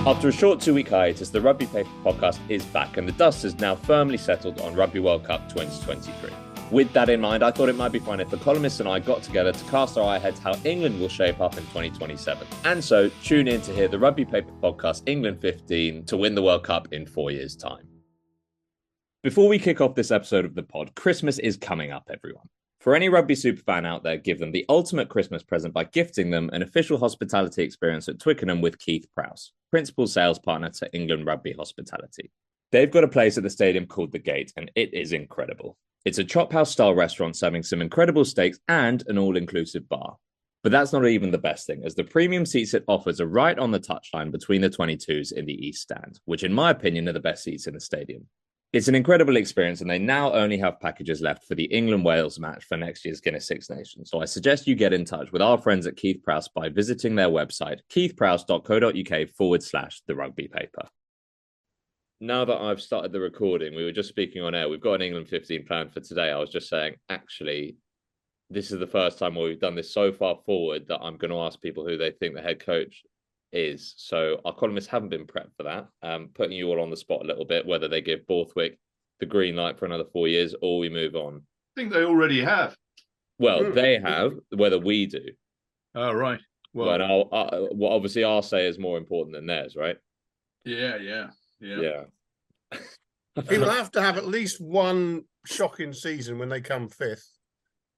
After a short 2-week hiatus, the Rugby Paper Podcast is back and the dust has now firmly settled on Rugby World Cup 2023. With that in mind, I thought it might be fun if the columnists and I got together to cast our eye heads how England will shape up in 2027. And so, tune in to hear the Rugby Paper Podcast England 15 to win the World Cup in 4 years' time. Before we kick off this episode of the pod, Christmas is coming up, everyone. For any rugby superfan out there, give them the ultimate Christmas present by gifting them an official hospitality experience at Twickenham with Keith Prowse, principal sales partner to England Rugby Hospitality. They've got a place at the stadium called The Gate, and it is incredible. It's a chop house-style restaurant serving some incredible steaks and an all-inclusive bar. But that's not even the best thing, as the premium seats it offers are right on the touchline between the 22s in the East Stand, which in my opinion are the best seats in the stadium. It's an incredible experience, and they now only have packages left for the England-Wales match for next year's Guinness Six Nations. So I suggest you get in touch with our friends at Keith Prowse by visiting their website, keithprowse.co.uk/the Rugby Paper. Now that I've started the recording, we were just speaking on air. We've got an England 15 planned for today. I was just saying, actually, this is the first time where we've done this so far forward that I'm going to ask people who they think the head coach is. So our columnists haven't been prepped for that. Putting you all on the spot a little bit, whether they give Borthwick the green light for another 4 years or we move on. I think they already have. Well, they have, whether we do. Oh, right. Well, well, obviously our say is more important than theirs, right? Yeah. He'll have to have at least one shocking season when they come fifth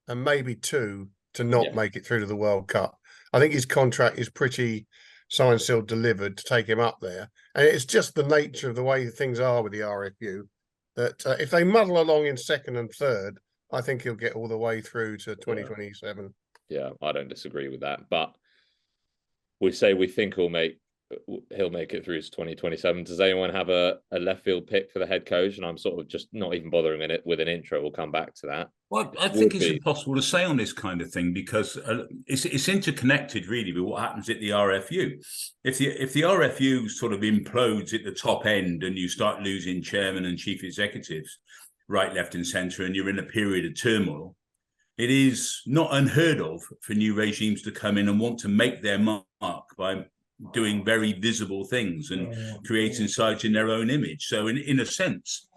and maybe two to not make it through to the World Cup. I think his contract is pretty signed, sealed, delivered to take him up there. And it's just the nature of the way things are with the RFU that if they muddle along in second and third, I think he'll get all the way through to 2027. Yeah, I don't disagree with that. But we say we think he'll make it through to 2027. Does anyone have a left field pick for the head coach? And I'm sort of just not even bothering in it with an intro. We'll come back to that. Well, I think it's impossible to say on this kind of thing because it's interconnected really with what happens at the RFU. If the RFU sort of implodes at the top end and you start losing chairman and chief executives right, left and centre, and you're in a period of turmoil, it is not unheard of for new regimes to come in and want to make their mark by doing very visible things and creating sites in their own image. So in a sense,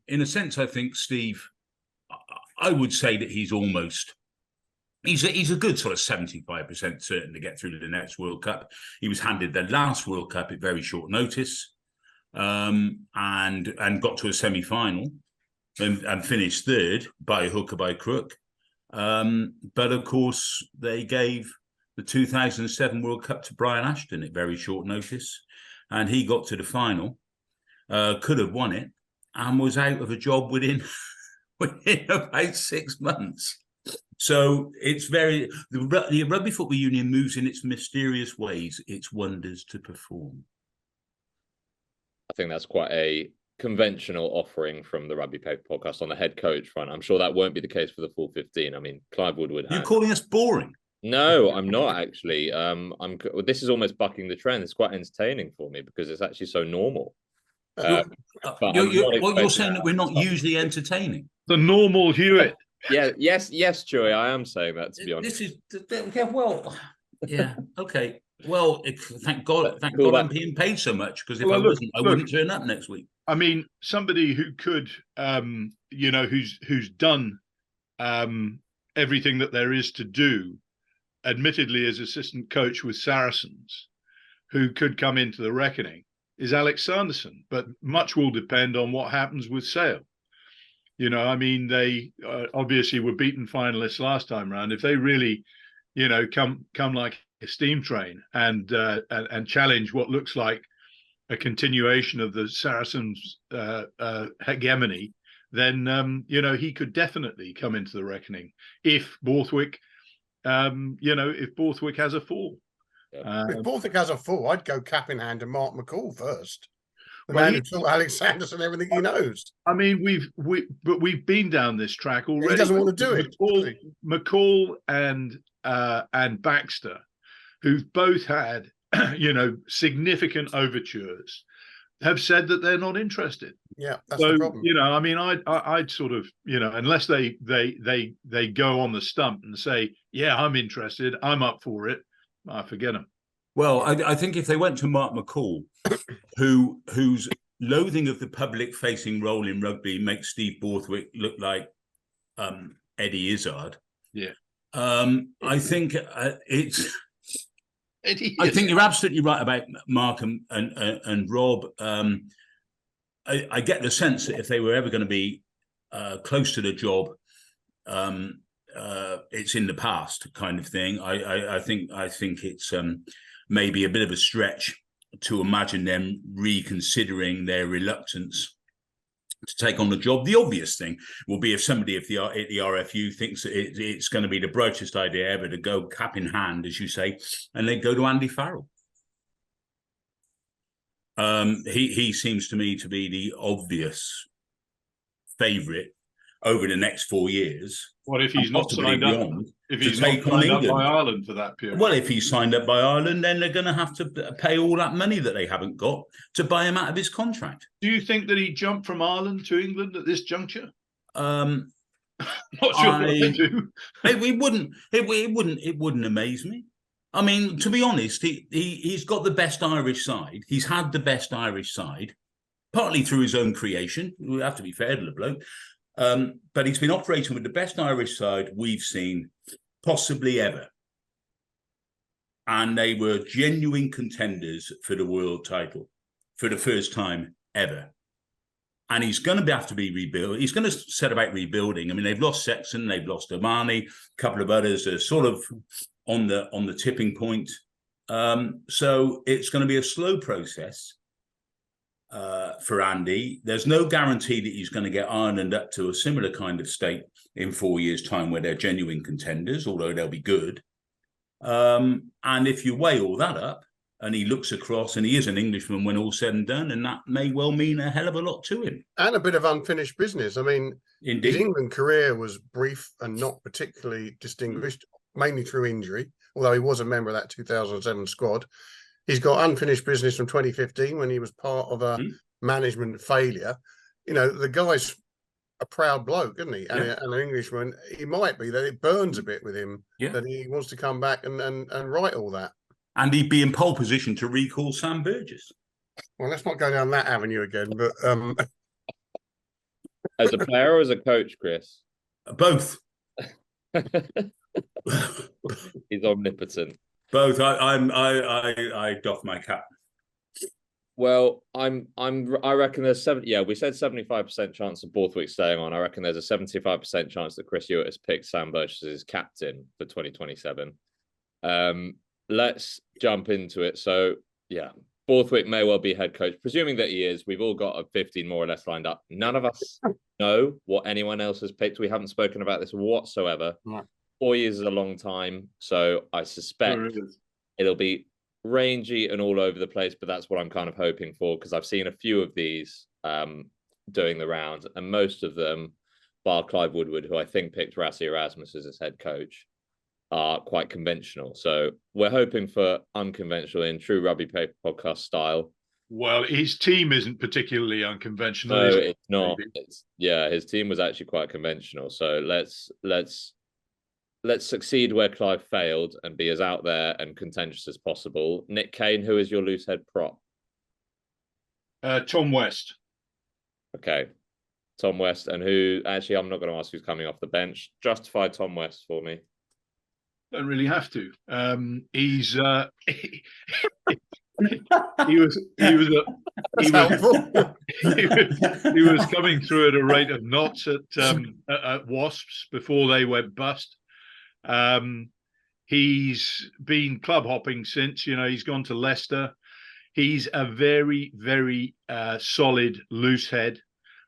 I think Steve, I would say that he's a good sort of 75% certain to get through to the next World Cup. He was handed the last World Cup at very short notice, and got to a semi-final and finished third by hook or by crook. But of course, they gave the 2007 World Cup to Brian Ashton at very short notice, and he got to the final, could have won it, and was out of a job within about 6 months. So it's the Rugby Football Union moves in its mysterious ways, its wonders to perform. I think that's quite a conventional offering from the Rugby Paper Podcast on the head coach front. I'm sure that won't be the case for the full 15. I mean, Clive Woodward. You're calling us boring? No, I'm not actually. This is almost bucking the trend. It's quite entertaining for me because it's actually so normal. You're saying that we're not usually entertaining. The normal Hewett. Yes, Chewy, I am saying that, to be honest. Okay. Well, thank God I'm being paid so much, because if I wasn't, I wouldn't turn up next week. I mean, somebody who could, who's done everything that there is to do, admittedly as assistant coach with Saracens, who could come into the reckoning, is Alex Sanderson. But much will depend on what happens with Sale. They obviously were beaten finalists last time round. If they really, come like a steam train and challenge what looks like a continuation of the Saracens' hegemony, then he could definitely come into the reckoning if Borthwick, if Borthwick has a fall. If Borthwick has a fall, I'd go cap in hand to Mark McCall first. The man who taught Alex Sanderson everything he knows. I mean, we've been down this track already. He doesn't want to do it. McCall and Baxter, who've both had significant overtures, have said that they're not interested. Yeah, that's the problem. I'd sort of, unless they go on the stump and say, yeah, I'm interested, I'm up for it, I forget them. Well, I think if they went to Mark McCall, whose loathing of the public-facing role in rugby makes Steve Borthwick look like Eddie Izzard. Yeah. I think it's. I think you're absolutely right about Mark and Rob. I get the sense that if they were ever going to be close to the job, it's in the past kind of thing. I think it's maybe a bit of a stretch to imagine them reconsidering their reluctance to take on the job. The obvious thing will be if somebody at the RFU thinks that it's going to be the brightest idea ever to go cap in hand, as you say, and they go to Andy Farrell. He seems to me to be the obvious favourite over the next 4 years. What if he's not signed up? If he's not signed up by Ireland for that period? Well, if he's signed up by Ireland, then they're going to have to pay all that money that they haven't got to buy him out of his contract. Do you think that he jumped from Ireland to England at this juncture? Not sure what they do. It wouldn't amaze me. I mean, to be honest, he's got the best Irish side. He's had the best Irish side, partly through his own creation. We have to be fair to the bloke. But he's been operating with the best Irish side we've seen possibly ever. And they were genuine contenders for the world title for the first time ever. And he's going to have to be rebuilt. He's going to set about rebuilding. I mean, they've lost Sexton, they've lost Omani, a couple of others are sort of on the tipping point. So it's going to be a slow process. For Andy, there's no guarantee that he's going to get Ireland up to a similar kind of state in 4 years' time where they're genuine contenders, although they'll be good. And if you weigh all that up and he looks across and he is an Englishman when all's said and done, and that may well mean a hell of a lot to him. And a bit of unfinished business. I mean, Indeed. His England career was brief and not particularly distinguished, mainly through injury, although he was a member of that 2007 squad. He's got unfinished business from 2015 when he was part of a management failure. You know, the guy's a proud bloke, isn't he? And, and an Englishman. He might be that it burns a bit with him that he wants to come back and write all that. And he'd be in pole position to recall Sam Burgess. Well, let's not go down that avenue again. But as a player or as a coach, Chris? Both. He's omnipotent. Both. I doff my cap. Well, I reckon there's we said 75% chance of Borthwick staying on. I reckon there's a 75% chance that Chris Hewett has picked Sam Burgess as his captain for 2027. Let's jump into it. So, Borthwick may well be head coach, presuming that he is. We've all got a 15 more or less lined up. None of us know what anyone else has picked. We haven't spoken about this whatsoever. No. 4 years is a long time, so I suspect it'll be rangy and all over the place, but that's what I'm kind of hoping for, because I've seen a few of these doing the rounds, and most of them, bar Clive Woodward, who I think picked Rassie Erasmus as his head coach, are quite conventional. So we're hoping for unconventional in true Rugby Paper Podcast style. Well, his team isn't particularly unconventional. No, it's not. His team was actually quite conventional. So let's succeed where Clive failed and be as out there and contentious as possible. Nick Cain, who is your loose head prop? Tom West. Okay. Tom West. And who, actually, I'm not going to ask who's coming off the bench. Justify Tom West for me. Don't really have to. He's he was coming through at a rate of knots at Wasps before they went bust. He's been club hopping since, he's gone to Leicester. He's a very, very solid loose head,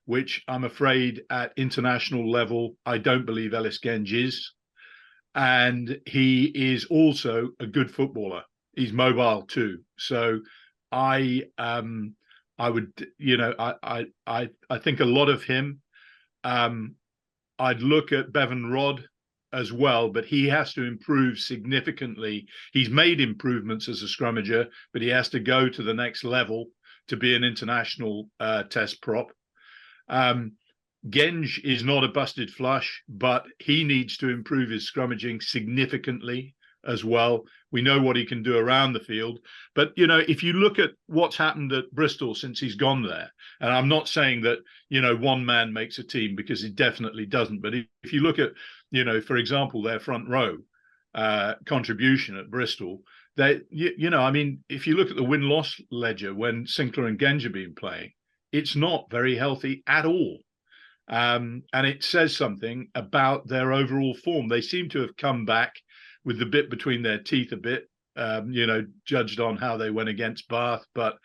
which I'm afraid at international level, I don't believe Ellis Genge is. And he is also a good footballer. He's mobile too. So I would, I think a lot of him. I'd look at Bevan Rodd as well, but he has to improve significantly. He's made improvements as a scrummager, but he has to go to the next level to be an international test prop. Genge is not a busted flush, but he needs to improve his scrummaging significantly as well. We know what he can do around the field. But, if you look at what's happened at Bristol since he's gone there, and I'm not saying that, one man makes a team, because it definitely doesn't. But if you look at, for example, their front row contribution at Bristol, if you look at the win-loss ledger when Sinclair and Genge have been playing, it's not very healthy at all. And it says something about their overall form. They seem to have come back with the bit between their teeth a bit, judged on how they went against Bath. But,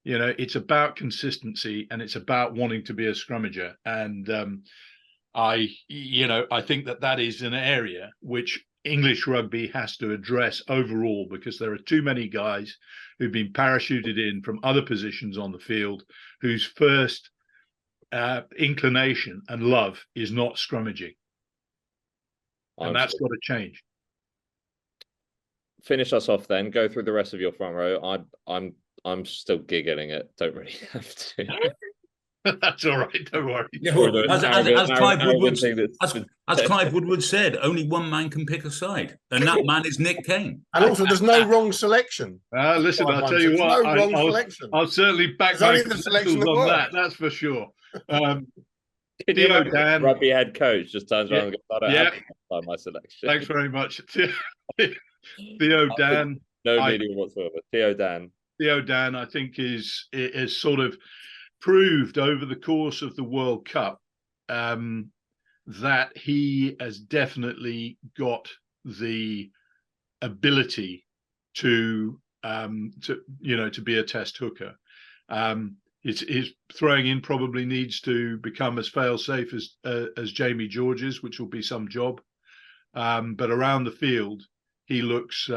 it's about consistency, and it's about wanting to be a scrummager. And I think that is an area which English rugby has to address overall, because there are too many guys who've been parachuted in from other positions on the field whose first inclination and love is not scrummaging. And that's got to change. Finish us off then. Go through the rest of your front row. I'm still giggling it. Don't really have to. That's all right. Don't worry. As Clive Woodward said, only one man can pick a side, and that man is Nick Cain. And also, there's no wrong selection. Listen, I'll tell you what. I'll certainly back my selection on that. That's for sure. Theo Dan, rugby head coach, just turns around and goes, by my selection. Thanks very much, Theo Dan. No meaning whatsoever. Theo Dan, I think is sort of proved over the course of the World Cup that he has definitely got the ability to be a test hooker. His throwing in probably needs to become as fail-safe as Jamie George's, which will be some job. But around the field, he looks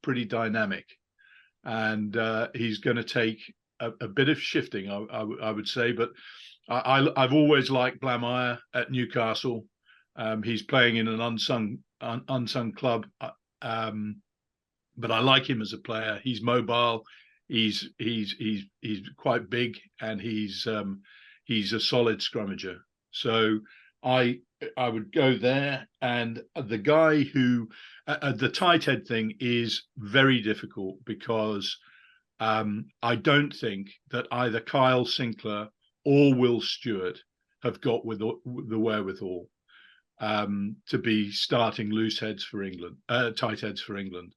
pretty dynamic, and he's going to take a bit of shifting, I would say. But I've always liked Blameyer at Newcastle. He's playing in an unsung club, but I like him as a player. He's mobile. He's quite big, and he's a solid scrummager. So I would go there. And the guy who the tight head thing is very difficult, because I don't think that either Kyle Sinclair or Will Stewart have got with the wherewithal to be starting loose heads for England, tight heads for England.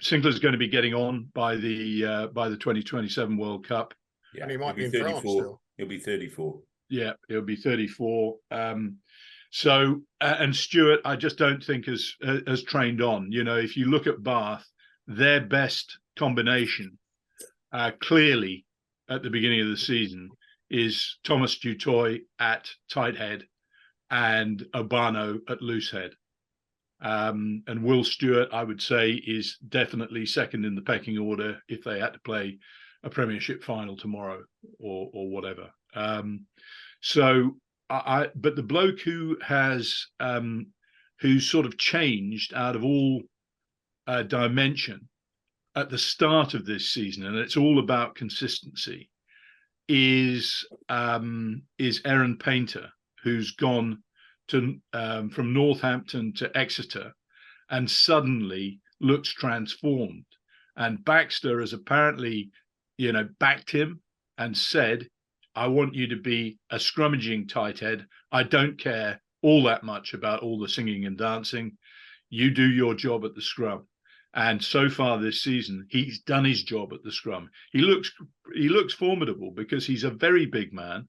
Sinclair's going to be getting on by the 2027 World Cup. Yeah, and he might be in 34. France still. He'll be 34. Yeah, he'll be 34. So and Stewart, I just don't think has trained on. If you look at Bath, their best combination, clearly at the beginning of the season, is Thomas Dutoy at tight head and Obano at loose head. And Will Stewart, I would say, is definitely second in the pecking order if they had to play a Premiership final tomorrow or whatever. But the bloke who has who's sort of changed out of all dimension at the start of this season, and it's all about consistency, is Aaron Painter, who's gone to from Northampton to Exeter, and suddenly looks transformed. And Baxter has apparently, backed him and said, "I want you to be a scrummaging tight head. I don't care all that much about all the singing and dancing. You do your job at the scrum." And so far this season, he's done his job at the scrum. He looks formidable, because he's a very big man.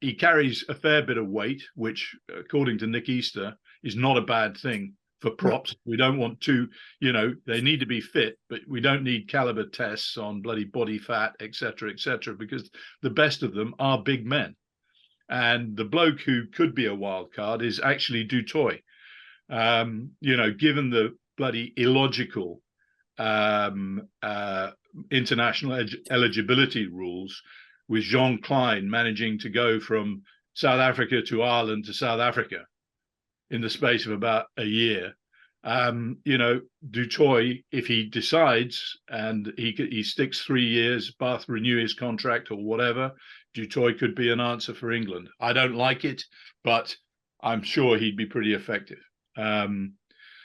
He carries a fair bit of weight, which, according to Nick Easter, is not a bad thing for props. We don't want to, they need to be fit, but we don't need caliber tests on bloody body fat, et cetera, because the best of them are big men. And the bloke who could be a wild card is actually Dutoy. Given the bloody illogical international eligibility rules, with Jean Klein managing to go from South Africa to Ireland to South Africa in the space of about a year. Dutoy, if he decides and he sticks 3 years, Bath renew his contract or whatever, Dutoy could be an answer for England. I don't like it, but I'm sure he'd be pretty effective.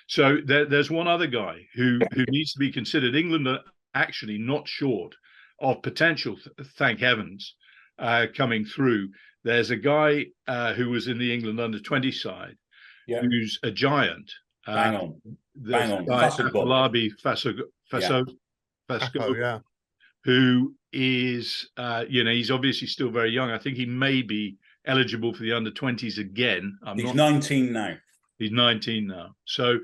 So there's one other guy who needs to be considered. England are actually not short of potential, thank heavens, coming through. There's a guy who was in the England under-20 side, who's a giant. Bang on. Falabi Faso, who is, he's obviously still very young. I think he may be eligible for the under-20s again. He's 19 now. He's 19 now. So,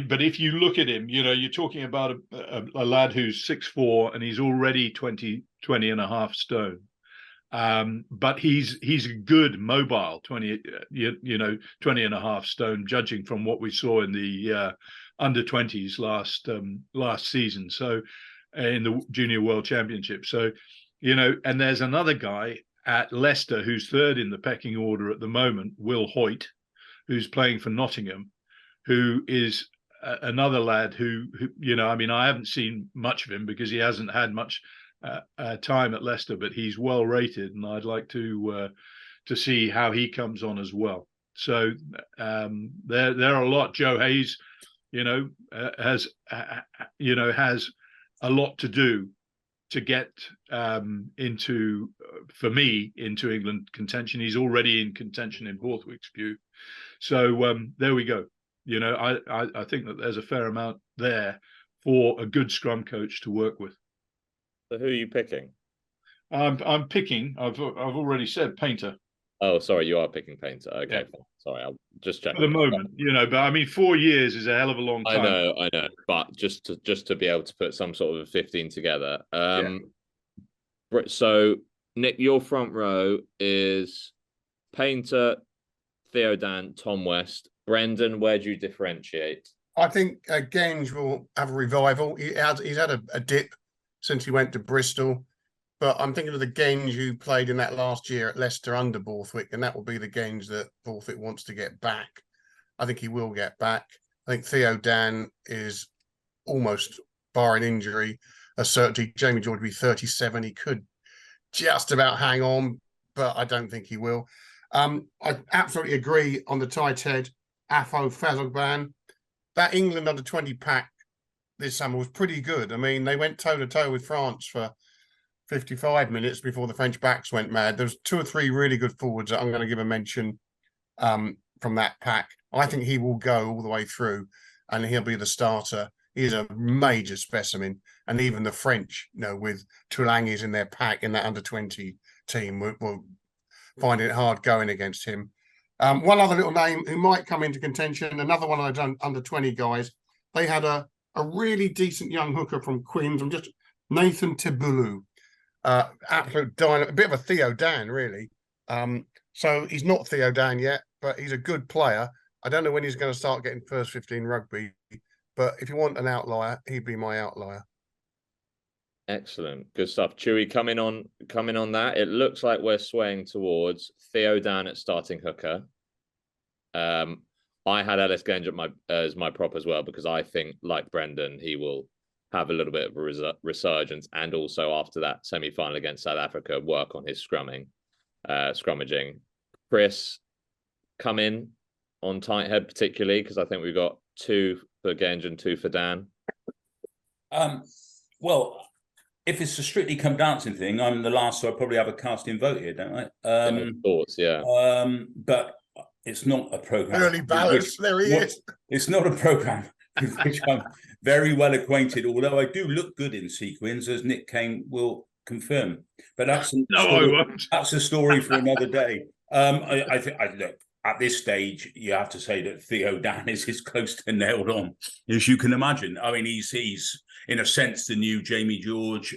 but if you look at him, you're talking about a lad who's 6'4", and he's already 20 and a half stone. But he's a good mobile 20 and a half stone, judging from what we saw in the under-20s last season. So in the Junior World Championship. So, and there's another guy at Leicester who's third in the pecking order at the moment, Will Hoyt, who's playing for Nottingham, who is another lad who I haven't seen much of him because he hasn't had much time at Leicester, but he's well rated, and I'd like to see how he comes on as well. So there are a lot. Joe Hayes, has a lot to do to get into England contention. He's already in contention in Borthwick's view. So there we go. I think that there's a fair amount there for a good scrum coach to work with. So who are you picking? I'm picking. I've already said Painter. Oh, sorry, you are picking Painter. Okay, yeah. Sorry, I'll just check. For the moment, but I mean, 4 years is a hell of a long time. I know, but just to be able to put some sort of a 15 together. So Nick, your front row is Painter, Theo Dan, Tom West. Brendan, where do you differentiate? I think Genge will have a revival. He's had a dip since he went to Bristol, but I'm thinking of the Genge who played in that last year at Leicester under Borthwick, and that will be the Genge that Borthwick wants to get back. I think he will get back. I think Theo Dan is almost, barring injury, a certainty. Jamie George will be 37. He could just about hang on, but I don't think he will. I absolutely agree on the tight head, Afo Fazogban. That England under-20 pack this summer was pretty good. I mean, they went toe-to-toe with France for 55 minutes before the French backs went mad. There's 2 or 3 really good forwards that I'm going to give a mention from that pack. I think he will go all the way through, and he'll be the starter. He's a major specimen. And even the French, with Toulangis in their pack in that under-20 team, will find it hard going against him. One other little name who might come into contention, another one of those under-20 guys. They had a really decent young hooker from Queens, just Nathan Tebulu. Absolute dynamite, a bit of a Theo Dan, really. So he's not Theo Dan yet, but he's a good player. I don't know when he's going to start getting first 15 rugby, but if you want an outlier, he'd be my outlier. Excellent, good stuff. Chewy, coming on that. It looks like we're swaying towards Theo Dan at starting hooker. I had Ellis Genge as my prop as well, because I think, like Brendan, he will have a little bit of a resurgence, and also after that semi-final against South Africa, work on his scrummaging. Chris, come in on tight head particularly, because I think we've got 2 for Genge and 2 for Dan. Well, if it's a Strictly Come Dancing thing, I'm the last, so I probably have a casting vote here, don't I? Thoughts, yeah. But it's not a program. Early balance, there he is. It's not a program with which I'm very well acquainted, although I do look good in sequins, as Nick Cain will confirm. But that's a story for another day. I think look, at this stage, you have to say that Theo Dan is as close to nailed on as you can imagine. I mean, he's in a sense the new Jamie George.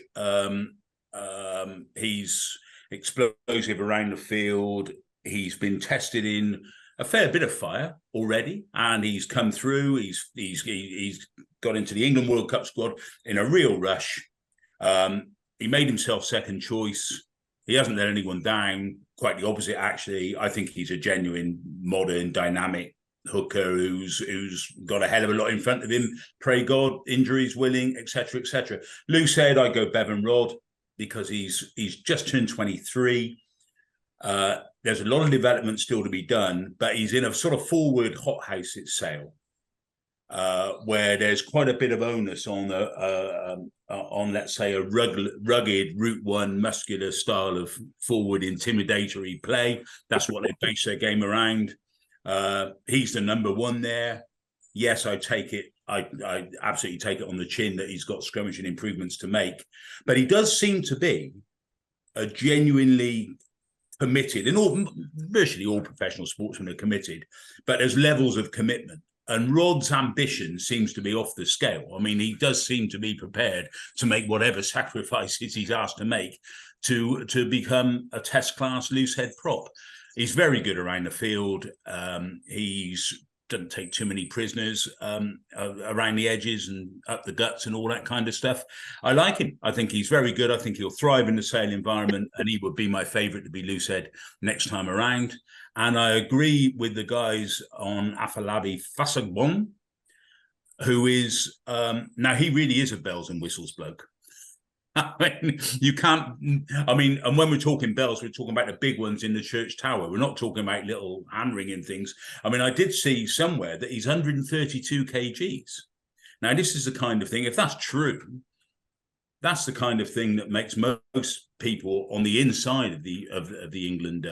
He's explosive around the field. He's been tested in a fair bit of fire already, and he's come through. He's got into the England World Cup squad in a real rush. He made himself second choice. He hasn't let anyone down. Quite the opposite, actually. I think he's a genuine, modern, dynamic hooker who's got a hell of a lot in front of him. Pray God, injuries willing, etc., etc. Lou said I go Bevan Rod because he's just turned 23. The There's a lot of development still to be done, but he's in a sort of forward hothouse at Sale, where there's quite a bit of onus on let's say a rugged Route One muscular style of forward intimidatory play. That's what they base their game around. He's the number one there. Yes, I take it. I absolutely take it on the chin that he's got skirmishing improvements to make, but he does seem to be a genuinely committed, and virtually all professional sportsmen are committed, but there's levels of commitment. And Rod's ambition seems to be off the scale. I mean, he does seem to be prepared to make whatever sacrifices he's asked to make to become a test class loosehead prop. He's very good around the field. He's doesn't take too many prisoners around the edges and up the guts and all that kind of stuff. I like him. I think he's very good. I think he'll thrive in the Sale environment, and he would be my favourite to be loosehead next time around. And I agree with the guys on Afolabi Fasagbon, who is, now he really is a bells and whistles bloke. I mean, you can't, and when we're talking bells, we're talking about the big ones in the church tower. We're not talking about little hand-ringing things. I mean, I did see somewhere that he's 132 kgs. Now, this is the kind of thing, if that's true, that's the kind of thing that makes most people on the inside of the England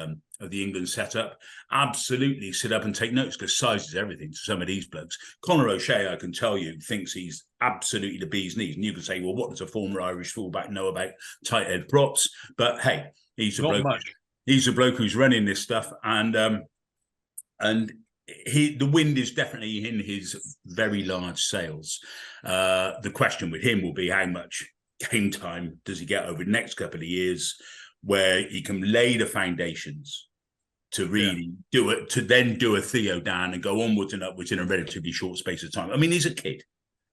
setup absolutely sit up and take notes, because size is everything to some of these blokes. Conor O'Shea, I can tell you, thinks he's absolutely the bee's knees. And you can say, well, what does a former Irish fullback know about tight head props? But hey, he's a bloke. He's a bloke who's running this stuff, and the wind is definitely in his very large sails. The question with him will be how much game time does he get over the next couple of years, where he can lay the foundations to really do it, to then do a Theo Dan and go onwards and upwards in a relatively short space of time. I mean, he's a kid.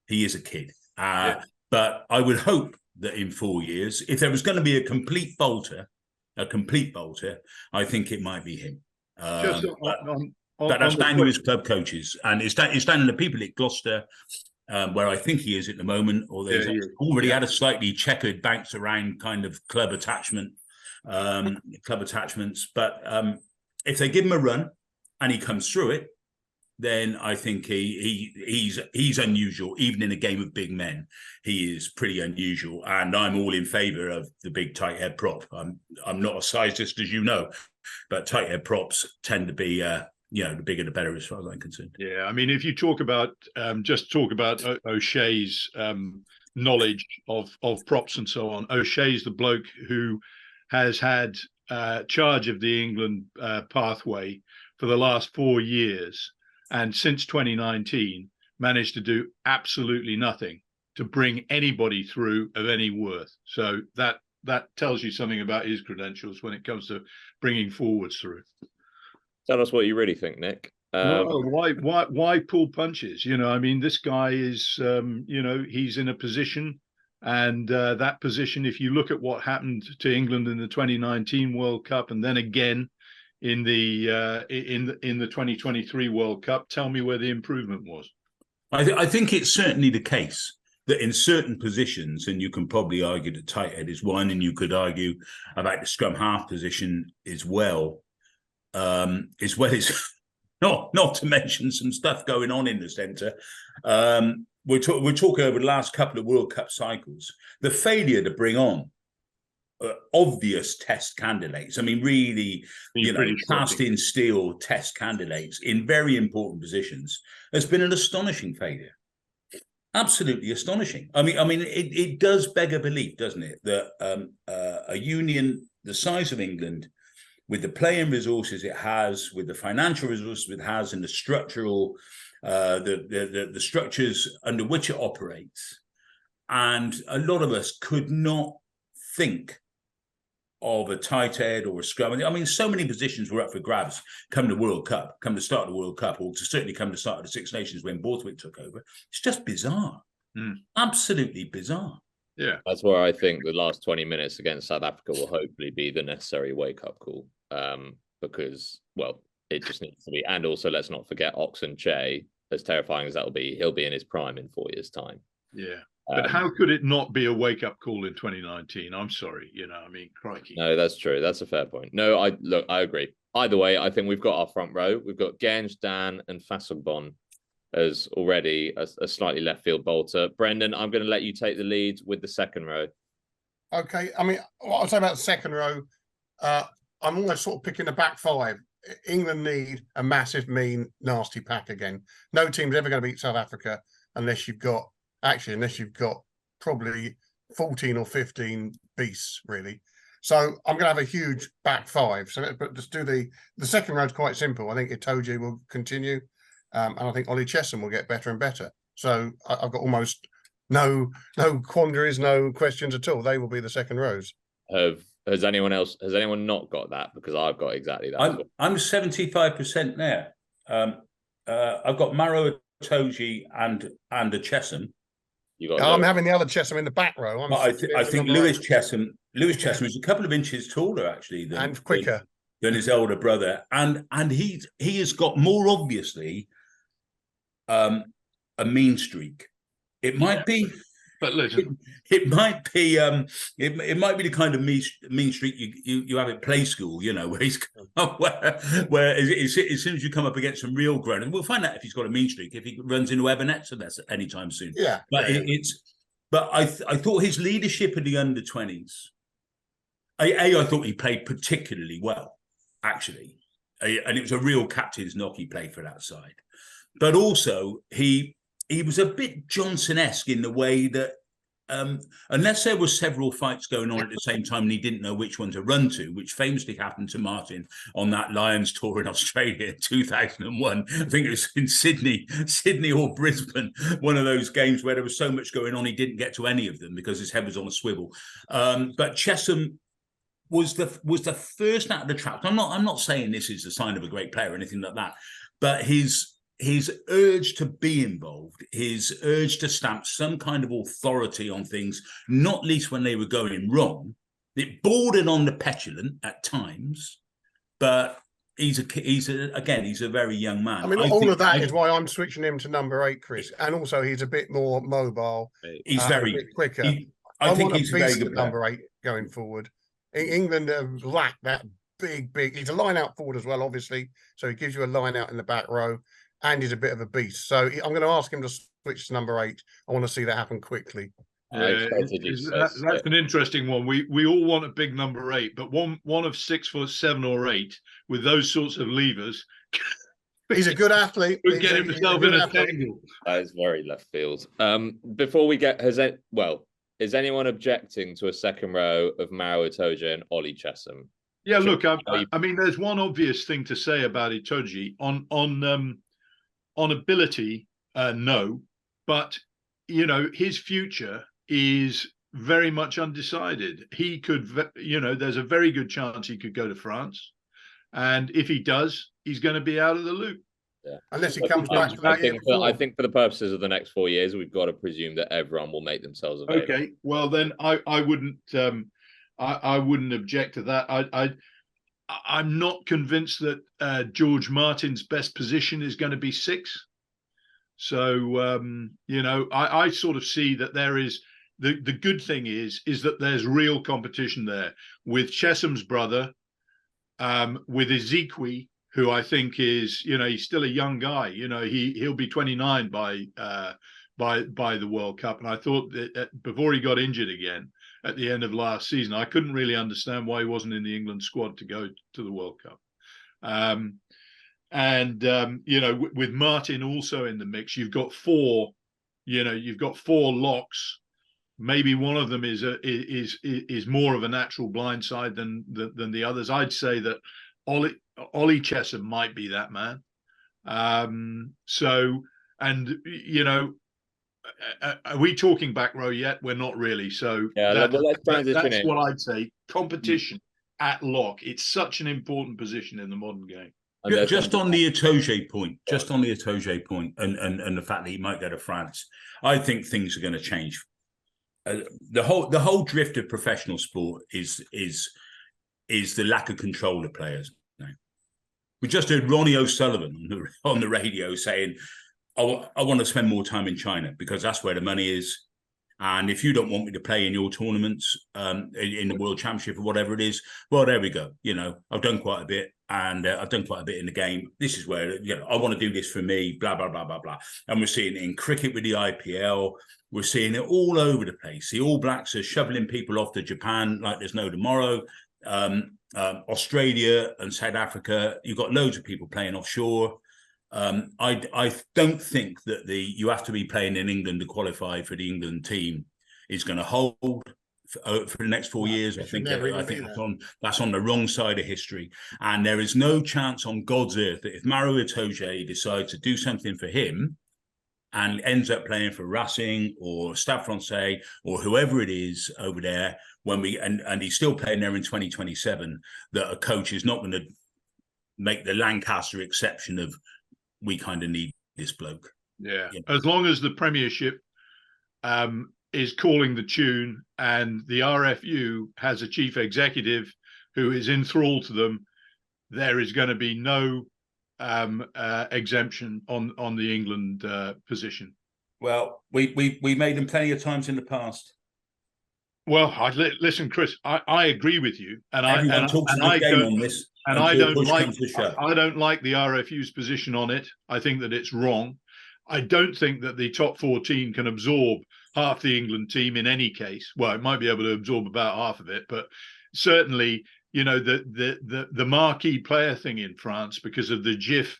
He is a kid. But I would hope that in 4 years, if there was going to be a complete bolter, I think it might be him. But that's down to his club coaches, and it's down to the people at Gloucester, where I think he is at the moment, or they've already had a slightly checkered bounce around kind of club attachments. But if they give him a run and he comes through it, then I think he's unusual. Even in a game of big men, he is pretty unusual. And I'm all in favour of the big tight head prop. I'm not a sizist, as you know, but tight head props tend to be the bigger the better, as far as I'm concerned. Yeah, I mean, if you talk about O'Shea's knowledge of props and so on, O'Shea's the bloke who has had charge of the England pathway for the last 4 years, and since 2019 managed to do absolutely nothing to bring anybody through of any worth. So that tells you something about his credentials when it comes to bringing forwards through. Tell us what you really think, Nick. Why pull punches? I mean, this guy is, he's in a position, and that position, if you look at what happened to England in the 2019 World Cup, and then again in the 2023 World Cup, tell me where the improvement was. I think it's certainly the case that in certain positions, and you can probably argue that tight head is one, and you could argue about the scrum half position as well as not to mention some stuff going on in the centre. We're talking over the last couple of World Cup cycles, the failure to bring on obvious test candidates. I mean, really, cast in steel test candidates in very important positions has been an astonishing failure. Absolutely astonishing. I mean, it does beg a belief, doesn't it, that a union the size of England, with the playing resources it has, with the financial resources it has, and the structural, the structures under which it operates, and a lot of us could not think of a tight head or a scrum. I mean, so many positions were up for grabs come the start of the World Cup, or to certainly come to the start of the Six Nations when Borthwick took over. It's just bizarre. Absolutely bizarre. Yeah. That's where I think the last 20 minutes against South Africa will hopefully be the necessary wake-up call. Because, well, it just needs to be. And also, let's not forget Oxen Che, as terrifying as that'll be, he'll be in his prime in 4 years' time. Yeah. But how could it not be a wake-up call in 2019? I'm sorry, I mean, crikey. No, that's true. That's a fair point. No, I agree. Either way, I think we've got our front row. We've got Genge, Dan, and Fasselbon as already a slightly left field bolter. Brendan, I'm going to let you take the lead with the second row. Okay. I mean, what I'll say about the second row, I'm almost sort of picking the back five. England need a massive, mean, nasty pack again. No team's ever going to beat South Africa unless you've got probably 14 or 15 beasts, really. So I'm going to have a huge back five. So, but just do the second row is quite simple. I think Itoje will continue, and I think Ollie Chesham will get better and better. So I've got almost no quandaries, no questions at all. They will be the second rows. Has anyone not got that? Because I've got exactly that. I'm 75% there. I've got Maro Itoje and a Chesham. I'm having the other Chesham in the back row. I think Lewis Chesham is a couple of inches taller actually than quicker than his older brother, and he has got more obviously a mean streak. It might be, but listen, it might be the kind of mean streak you have at play school, you know, where he's where as soon as you come up against some real grown, and we'll find out if he's got a mean streak if he runs into Ebenezer that's anytime soon. Yeah, but But I thought his leadership in the under-20s, I thought he played particularly well, actually. And it was a real captain's knock he played for that side. But also, he was a bit Johnson-esque in the way that, unless there were several fights going on at the same time and he didn't know which one to run to, which famously happened to Martin on that Lions tour in Australia in 2001. I think it was in Sydney or Brisbane, one of those games where there was so much going on he didn't get to any of them because his head was on a swivel. But Chesham was the first out of the trap. I'm not saying this is a sign of a great player or anything like that, but his urge to be involved, his urge to stamp some kind of authority on things, not least when they were going wrong, it bordered on the petulant at times, but he's a very young man. I mean, all of that is why I'm switching him to number 8, Chris, and also he's a bit more mobile. He's very a bit quicker. I think he's a very good number 8 going forward. England have lacked that big. He's a line-out forward as well, obviously, so he gives you a line-out in the back row. And he's a bit of a beast. So I'm going to ask him to switch to number 8. I want to see that happen quickly. That's an interesting one. We all want a big number 8, but one of 6'7" or 8 with those sorts of levers. He's a good athlete. Could get himself in a tangle. That is very left field. Before we get, is anyone objecting to a second row of Maro Itoje and Ollie Chesham? Yeah, look, I mean, there's one obvious thing to say about Itoje on ability, no, but you know his future is very much undecided. He could, there's a very good chance he could go to France, and if he does, he's going to be out of the loop. Yeah, unless he comes back. I think for the purposes of the next 4 years, we've got to presume that everyone will make themselves available. Okay, well then I wouldn't object to that. I'm not convinced that George Martin's best position is going to be 6. So, I sort of see that there is the good thing is that there's real competition there with Chesham's brother, with Ezekwe, who I think is, he's still a young guy. He'll be 29 by the World Cup. And I thought that before he got injured again, at the end of last season, I couldn't really understand why he wasn't in the England squad to go to the World Cup. With Martin also in the mix, you've got 4 locks. Maybe one of them is more of a natural blindside than the others. I'd say that Ollie Chesham might be that man. Are we talking back row yet? We're not really. So let's transition that's what I'd say. Competition at lock. It's such an important position in the modern game. Just on the Itoje point, and the fact that he might go to France, I think things are going to change. The whole drift of professional sport is the lack of control of players. We just heard Ronnie O'Sullivan on the radio saying, I want to spend more time in China because that's where the money is. And if you don't want me to play in your tournaments, in the World Championship or whatever it is, well, there we go. I've done quite a bit, and I've done quite a bit in the game. This is where I want to do this for me. Blah blah blah blah blah. And we're seeing it in cricket with the IPL. We're seeing it all over the place. The All Blacks are shoveling people off to Japan like there's no tomorrow. Australia and South Africa, you've got loads of people playing offshore. I don't think that you have to be playing in England to qualify for the England team is going to hold for the next 4 years. I think that's on the wrong side of history, and there is no chance on God's earth that if Maro Itoje decides to do something for him and ends up playing for Racing or Stade Francais or whoever it is over there and he's still playing there in 2027, that a coach is not going to make the Lancaster exception of, we kind of need this bloke. Yeah. As long as the Premiership is calling the tune and the RFU has a chief executive who is in thrall to them, there is going to be no exemption on the England position. Well, we made them plenty of times in the past. Well, listen, Chris, I agree with you, and I don't like the RFU's position on it. I think that it's wrong. I don't think that the top 14 can absorb half the England team in any case. Well, it might be able to absorb about half of it, but certainly, the marquee player thing in France, because of the GIF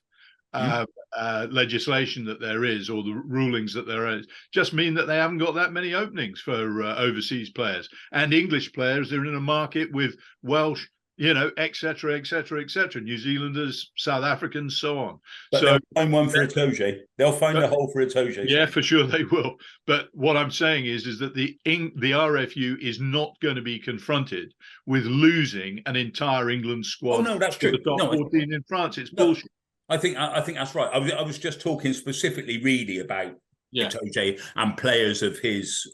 legislation that there is, or the rulings that there is, just mean that they haven't got that many openings for overseas players, and English players are in a market with Welsh, et cetera, New Zealanders, South Africans, so on. But so they'll find one for Itoje. They'll find a hole for Itoje. Yeah, for sure they will. But what I'm saying is that the RFU is not going to be confronted with losing an entire England squad. Oh no, that's true. The top 14 in France. It's bullshit. I think that's right. I was just talking specifically, really, about Itoje and players of his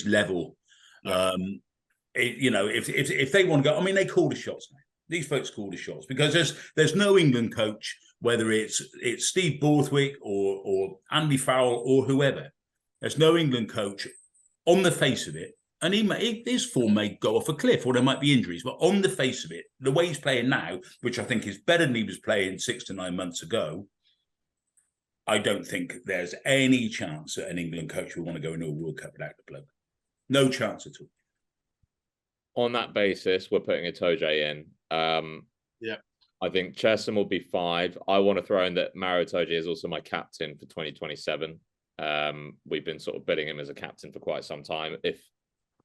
level. Yeah. If they want to go, I mean, they call the shots now. These folks call the shots because there's no England coach, whether it's Steve Borthwick or Andy Farrell or whoever. There's no England coach on the face of it, and his form may go off a cliff, or there might be injuries. But on the face of it, the way he's playing now, which I think is better than he was playing 6 to 9 months ago, I don't think there's any chance that an England coach will want to go into a World Cup without the bloke. No chance at all. On that basis, we're putting Itoje in. I think Chesham will be 5. I want to throw in that Maro Itoje is also my captain for 2027. We've been sort of bidding him as a captain for quite some time. If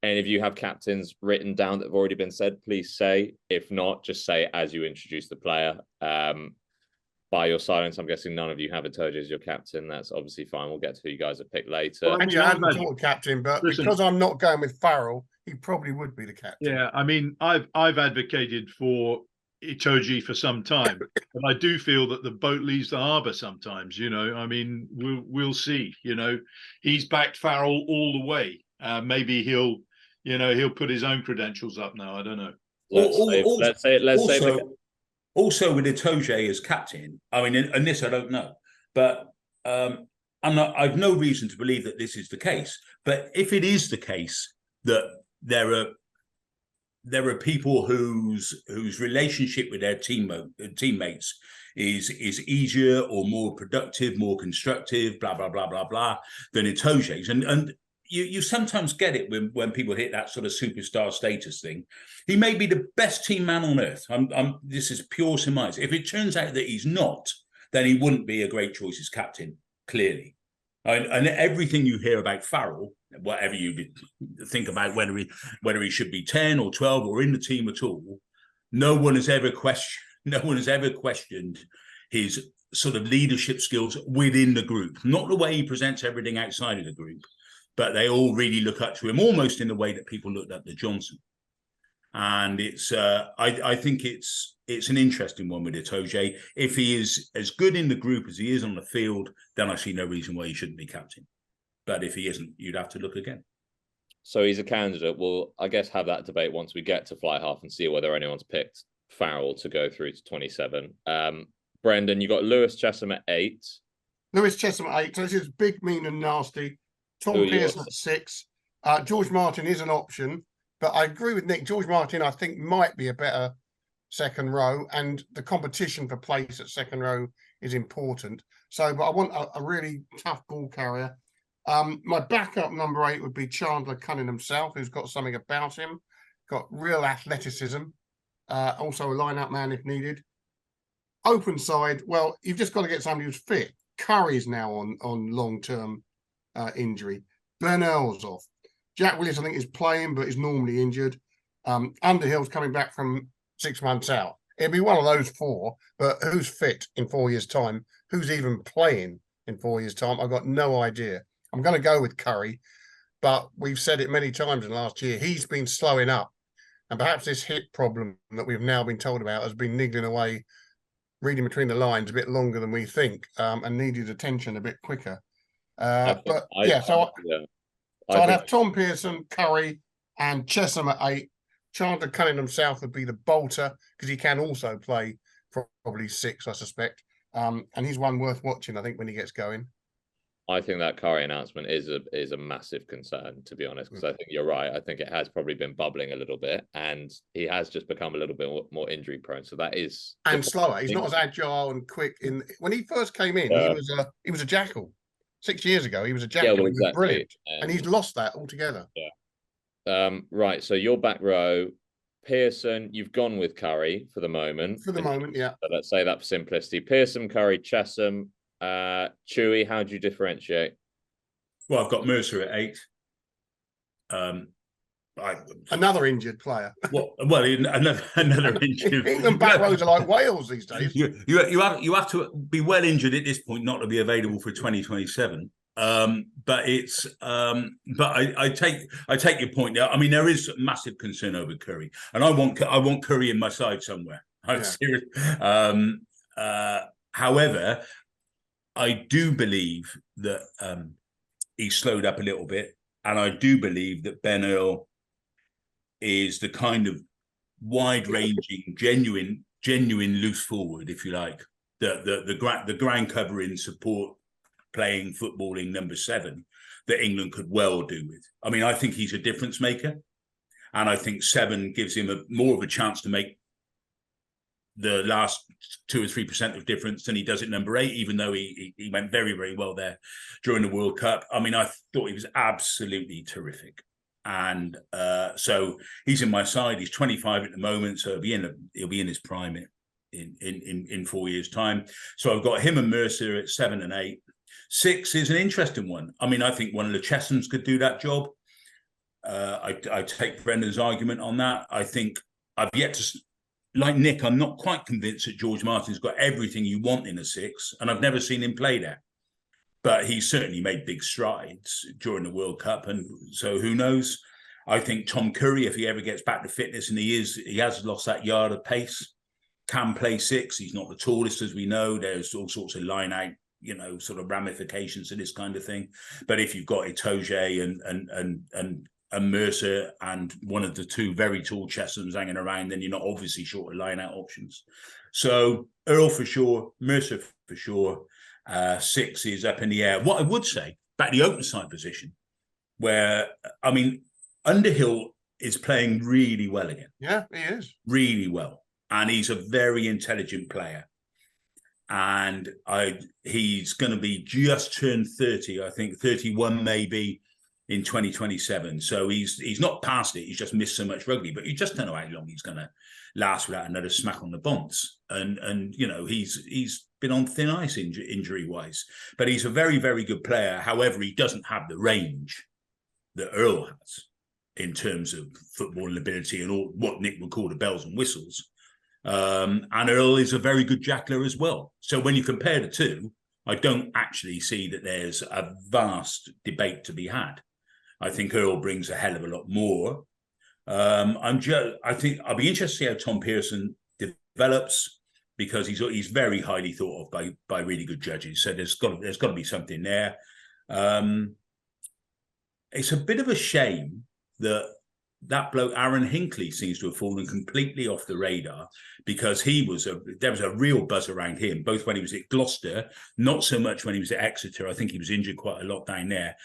any of you have captains written down that have already been said, please say. If not, just say it as you introduce the player. By your silence, I'm guessing none of you have Itoje as your captain. That's obviously fine. We'll get to who you guys have picked later. Well, I had captain, but because I'm not going with Farrell, he probably would be the captain. Yeah, I mean, I've advocated for Itoje for some time, but I do feel that the boat leaves the harbour sometimes. I mean, we'll see. He's backed Farrell all the way. Maybe he'll put his own credentials up now. I don't know. Let's say. Also, with Itoje as captain, I mean, and this I don't know, but I've no reason to believe that this is the case. But if it is the case that there are people whose relationship with their teammates is easier or more productive, more constructive, blah blah blah blah blah, than Itoje's, and you sometimes get it when people hit that sort of superstar status thing. He may be the best team man on earth. This is pure surmise. If it turns out that he's not, then he wouldn't be a great choice as captain, clearly. And everything you hear about Farrell, whatever you think about whether he should be 10 or 12 or in the team at all, no one has ever questioned his sort of leadership skills within the group. Not the way he presents everything outside of the group, but they all really look up to him, almost in the way that people looked up to Johnson. And it's I think it's an interesting one with Itoje. If he is as good in the group as he is on the field, then I see no reason why he shouldn't be captain. But if he isn't, you'd have to look again. So he's a candidate. We'll, I guess, have that debate once we get to fly half and see whether anyone's picked Farrell to go through to 27. Brendan, you got Lewis Chesham at 8. Lewis Chesham at 8. So this is big, mean and nasty. Tom Pearson at 6. George Martin is an option, but I agree with Nick. George Martin, I think, might be a better second row, and the competition for place at second row is important. So, but I want a really tough ball carrier. My backup number 8 would be Chandler Cunningham himself, who's got something about him, got real athleticism, also a line-up man if needed. Open side, well, you've just got to get somebody who's fit. Curry's now on long-term injury. Bernal's off. Jack Willis, I think, is playing, but is normally injured. Underhill's coming back from 6 months out. It'll be one of those 4, but who's fit in 4 years' time? Who's even playing in 4 years' time? I've got no idea. I'm going to go with Curry, but we've said it many times in the last year. He's been slowing up, and perhaps this hip problem that we've now been told about has been niggling away, reading between the lines, a bit longer than we think, and needed attention a bit quicker. So I'd have Tom Pearson, Curry, and Chesham at 8. Chandler Cunningham himself would be the bolter, because he can also play probably 6, I suspect. And he's one worth watching, I think, when he gets going. I think that Curry announcement is a massive concern, to be honest, because I think you're right. I think it has probably been bubbling a little bit, and he has just become a little bit more injury prone. So that is slower. He's not as agile and quick. When he first came in, he was a jackal. 6 years ago, he was a jackal. Yeah, well, exactly. He was brilliant, and he's lost that altogether. Yeah. Right. So your back row, Pearson. You've gone with Curry for the moment. For the moment, yeah. So let's say that for simplicity. Pearson, Curry, Chesham. Chewy, how do you differentiate? Well, I've got Mercer at 8. Another injured player. Another injured. England back rows are like Wales these days. You have to be well injured at this point not to be available for 2027. But it's I take your point there. I mean, there is massive concern over Curry, and I want Curry in my side somewhere. I'm serious. However, I do believe that he slowed up a little bit, and I do believe that Ben Earl is the kind of wide-ranging, genuine loose forward, if you like, the ground covering support, playing footballing number 7 that England could well do with. I mean, I think he's a difference maker, and I think 7 gives him more of a chance to make the last 2 or 3% of difference than he does at number 8, even though he went very, very well there during the World Cup. I mean, I thought he was absolutely terrific. And so he's in my side. He's 25 at the moment, so he'll be in his prime in 4 years' time. So I've got him and Mercer at 7 and 8. 6 is an interesting one. I mean, I think one of the Cheshams could do that job. I take Brendan's argument on that. I think I've yet to... Like Nick, I'm not quite convinced that George Martin's got everything you want in a 6, and I've never seen him play there. But he's certainly made big strides during the World Cup, and so who knows? I think Tom Curry, if he ever gets back to fitness, and he has lost that yard of pace, can play 6. He's not the tallest, as we know. There's all sorts of line out, sort of ramifications to this kind of thing. But if you've got Itoje and Mercer and one of the 2 very tall Cheshams hanging around, then you're not obviously short of line-out options. So Earl for sure, Mercer for sure. 6 is up in the air. What I would say, back the open side position, where, I mean, Underhill is playing really well again. Yeah, he is. Really well. And he's a very intelligent player. And he's going to be just turned 30, I think 31 maybe, in 2027. So he's not past it. He's just missed so much rugby, but you just don't know how long he's going to last without another smack on the bonds. And he's been on thin ice injury-wise. But he's a very, very good player. However, he doesn't have the range that Earl has in terms of footballing ability and all what Nick would call the bells and whistles. And Earl is a very good jackler as well. So when you compare the 2, I don't actually see that there's a vast debate to be had. I think Earl brings a hell of a lot more. I think I'll be interested to see how Tom Pearson develops, because he's very highly thought of by really good judges. So there's got to be something there. It's a bit of a shame that bloke Aaron Hinkley seems to have fallen completely off the radar, because there was a real buzz around him, both when he was at Gloucester, not so much when he was at Exeter. I think he was injured quite a lot down there.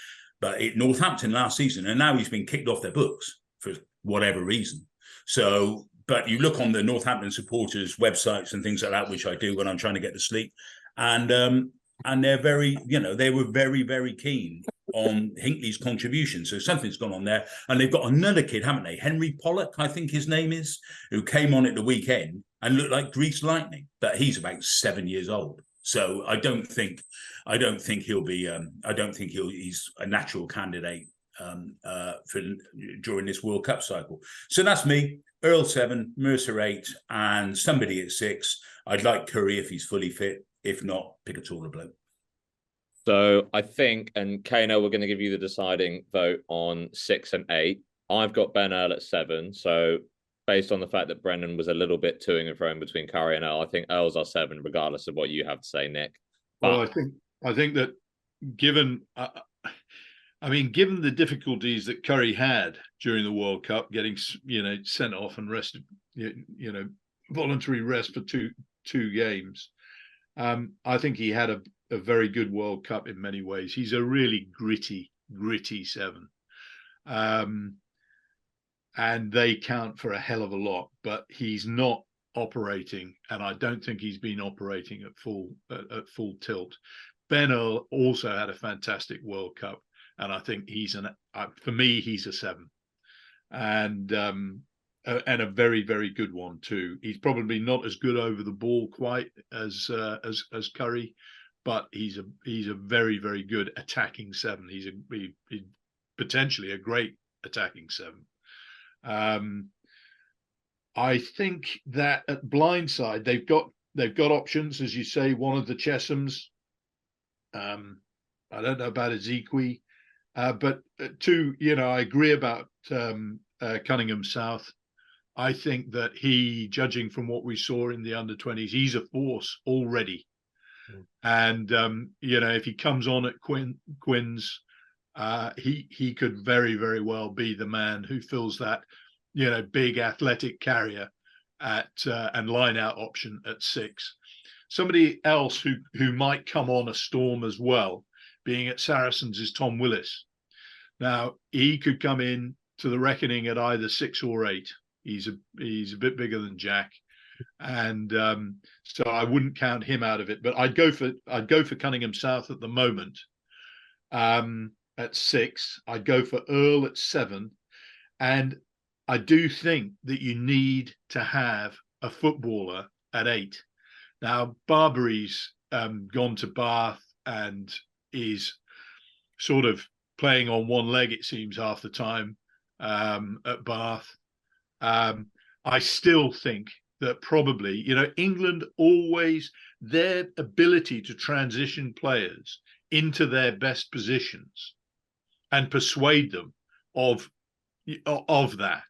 but at Northampton last season, and now he's been kicked off their books for whatever reason. So, but you look on the Northampton supporters' websites and things like that, which I do when I'm trying to get to sleep, and they're very, they were very, very keen on Hinckley's contribution. So something's gone on there. And they've got another kid, haven't they? Henry Pollock, I think his name is, who came on at the weekend and looked like greased lightning. But he's about 7 years old. So I don't think he'll be. He's a natural candidate for during this World Cup cycle. So that's me. Earl 7, Mercer 8, and somebody at 6. I'd like Curry if he's fully fit. If not, pick a taller bloke. So I think, and Kano, we're going to give you the deciding vote on 6 and 8. I've got Ben Earl at 7. So based on the fact that Brendan was a little bit toing and froing between Curry and Earl, I think Earl's our 7, regardless of what you have to say, Nick. But... Well, I think that given the difficulties that Curry had during the World Cup, getting sent off and rested, voluntary rest for two games, I think he had a very good World Cup in many ways. He's a really gritty 7. And they count for a hell of a lot, but he's not operating, and I don't think he's been operating at full tilt. Ben Earl also had a fantastic World Cup, and I think for me, he's a 7. And a very, very good one too. He's probably not as good over the ball quite as Curry, but he's a very, very good attacking 7. He's potentially a great attacking 7. I think that at blindside they've got options, as you say. One of the Cheshams. I don't know about Ezekwe, but two. I agree about Cunningham South. I think that judging from what we saw in the under-20s, he's a force already. And, if he comes on at Quinn's, he could very, very well be the man who fills that, big athletic carrier and line-out option at 6. Somebody else who might come on a storm as well, being at Saracens, is Tom Willis. Now, he could come in to the reckoning at either 6 or 8. He's a bit bigger than Jack, and so I wouldn't count him out of it. But I'd go for Cunningham South at the moment at 6. I'd go for Earl at 7, and I do think that you need to have a footballer at 8. Now Barbari's gone to Bath and is sort of playing on one leg, it seems, half the time at Bath. I still think that probably, England always, their ability to transition players into their best positions and persuade them of that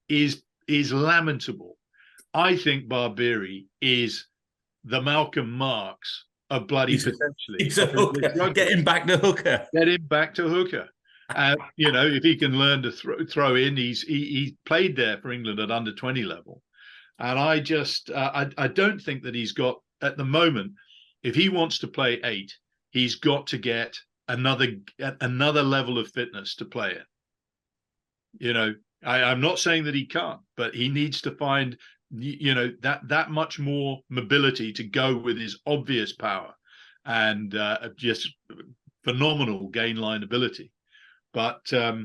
is lamentable. I think Barbary is the Malcolm Marx of bloody potentially. He's a hooker. Get him back to hooker. Get him back to hooker. If he can learn to throw in, he played there for England at under-20 level. And I just, I don't think that he's got, at the moment, if he wants to play 8, he's got to get another level of fitness to play it. I'm not saying that he can't, but he needs to find, that much more mobility to go with his obvious power and just phenomenal gain line ability. But, I'd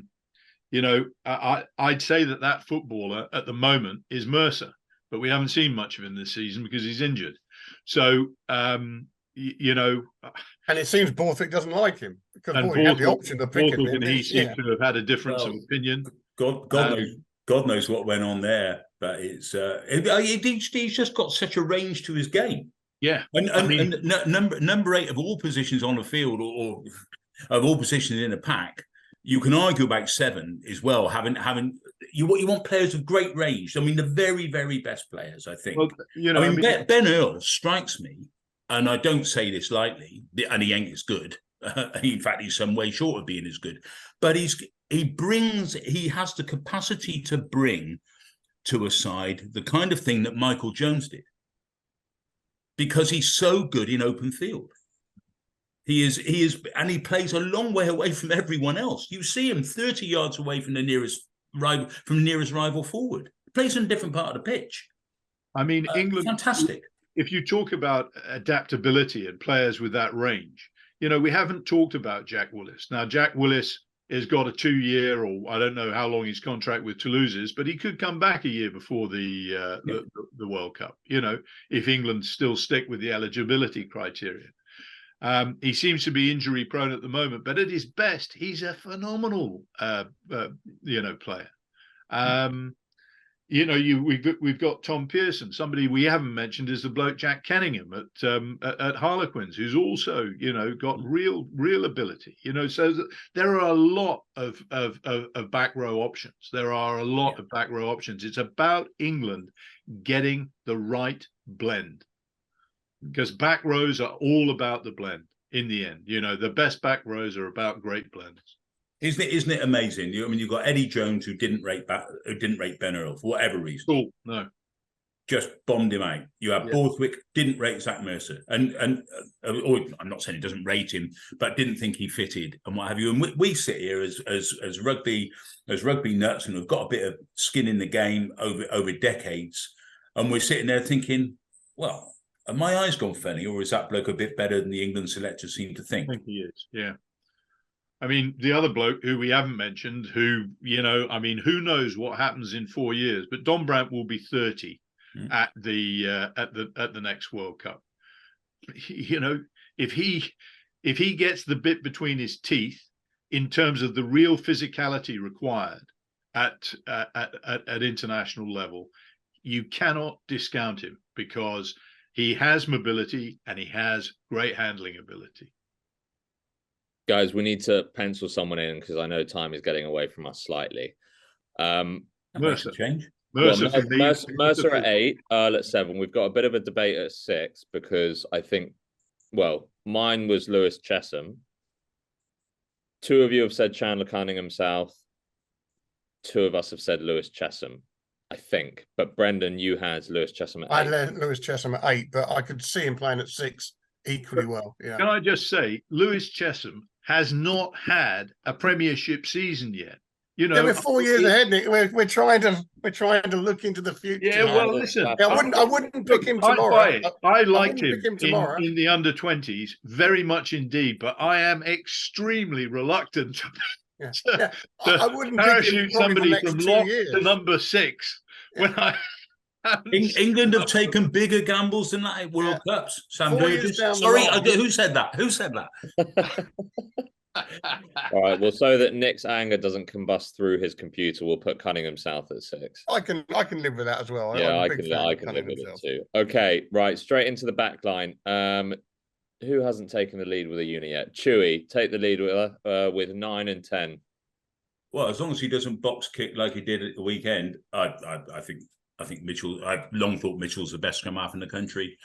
say that footballer at the moment is Mercer, but we haven't seen much of him this season because he's injured. So, and it seems Borthwick doesn't like him because Borthwick had the option to pick him. And he seems to have had a difference of opinion. God knows what went on there, but he's just got such a range to his game. Yeah, and number 8 of all positions on the field, or of all positions in a pack. You can argue about 7 as well. You want players of great range. I mean, the very, very best players, I think. Well, Ben Earl strikes me, and I don't say this lightly, and he ain't as good. In fact, he's some way short of being as good. But he has the capacity to bring to a side the kind of thing that Michael Jones did, because he's so good in open field. He is, and he plays a long way away from everyone else. You see him 30 yards away from the nearest rival forward. He plays in a different part of the pitch. I mean, England, fantastic. If you talk about adaptability and players with that range, we haven't talked about Jack Willis. Now, Jack Willis has got a 2-year, or I don't know how long his contract with Toulouse is, but he could come back a year before the World Cup, if England still stick with the eligibility criteria. He seems to be injury prone at the moment, but at his best, he's a phenomenal, player. We've got Tom Pearson. Somebody we haven't mentioned is the bloke Jack Kenningham at Harlequins, who's also got real ability. So there are a lot of back row options. It's about England getting the right blend, because back rows are all about the blend in the end. The best back rows are about great blends. Isn't it amazing? You've got Eddie Jones, who didn't rate Ben Earl for whatever reason. Cool. No, just bombed him out. You have Borthwick, didn't rate Zach Mercer, and I'm not saying he doesn't rate him, but didn't think he fitted and what have you. And we sit here as rugby nuts, and we've got a bit of skin in the game over decades, and we're sitting there thinking, well, have my eyes gone funny, or is that bloke a bit better than the England selectors seem to think? I think he is. Yeah. I mean, the other bloke who we haven't mentioned, who who knows what happens in 4 years? But Don Brandt will be 30 at the next World Cup. If he gets the bit between his teeth in terms of the real physicality required at international level, you cannot discount him, because he has mobility and he has great handling ability. Guys, we need to pencil someone in, because I know time is getting away from us slightly. Mercer. Change. Mercer at 8, Earl at 7. We've got a bit of a debate at 6, because I think, mine was Lewis Chesham. 2 of you have said Chandler Cunningham South. 2 of us have said Lewis Chesham, I think. But Brendan, you had Lewis Chesham at 8. I had Lewis Chesham at 8, but I could see him playing at 6 equally well. Yeah. Can I just say, Lewis Chesham has not had a Premiership season yet. We're 4 years ahead, Nick. We're trying to look into the future. Yeah, well, listen, I wouldn't pick him tomorrow. I liked him in the under-20s very much indeed, but I am extremely reluctant to I wouldn't parachute somebody from lock years. to number 6 when I. England have taken bigger gambles than that at World Cups. Sam Burgess. Sorry, who said that? Who said that? All right. Well, so that Nick's anger doesn't combust through his computer, we'll put Cunningham South at 6. I can live with that as well. Yeah, I can live with it too. Okay, right. Straight into the back line. Who hasn't taken the lead with a unit yet? Chewy, take the lead with 9 and 10. Well, as long as he doesn't box kick like he did at the weekend, I think Mitchell. I've long thought Mitchell's the best scrum half in the country.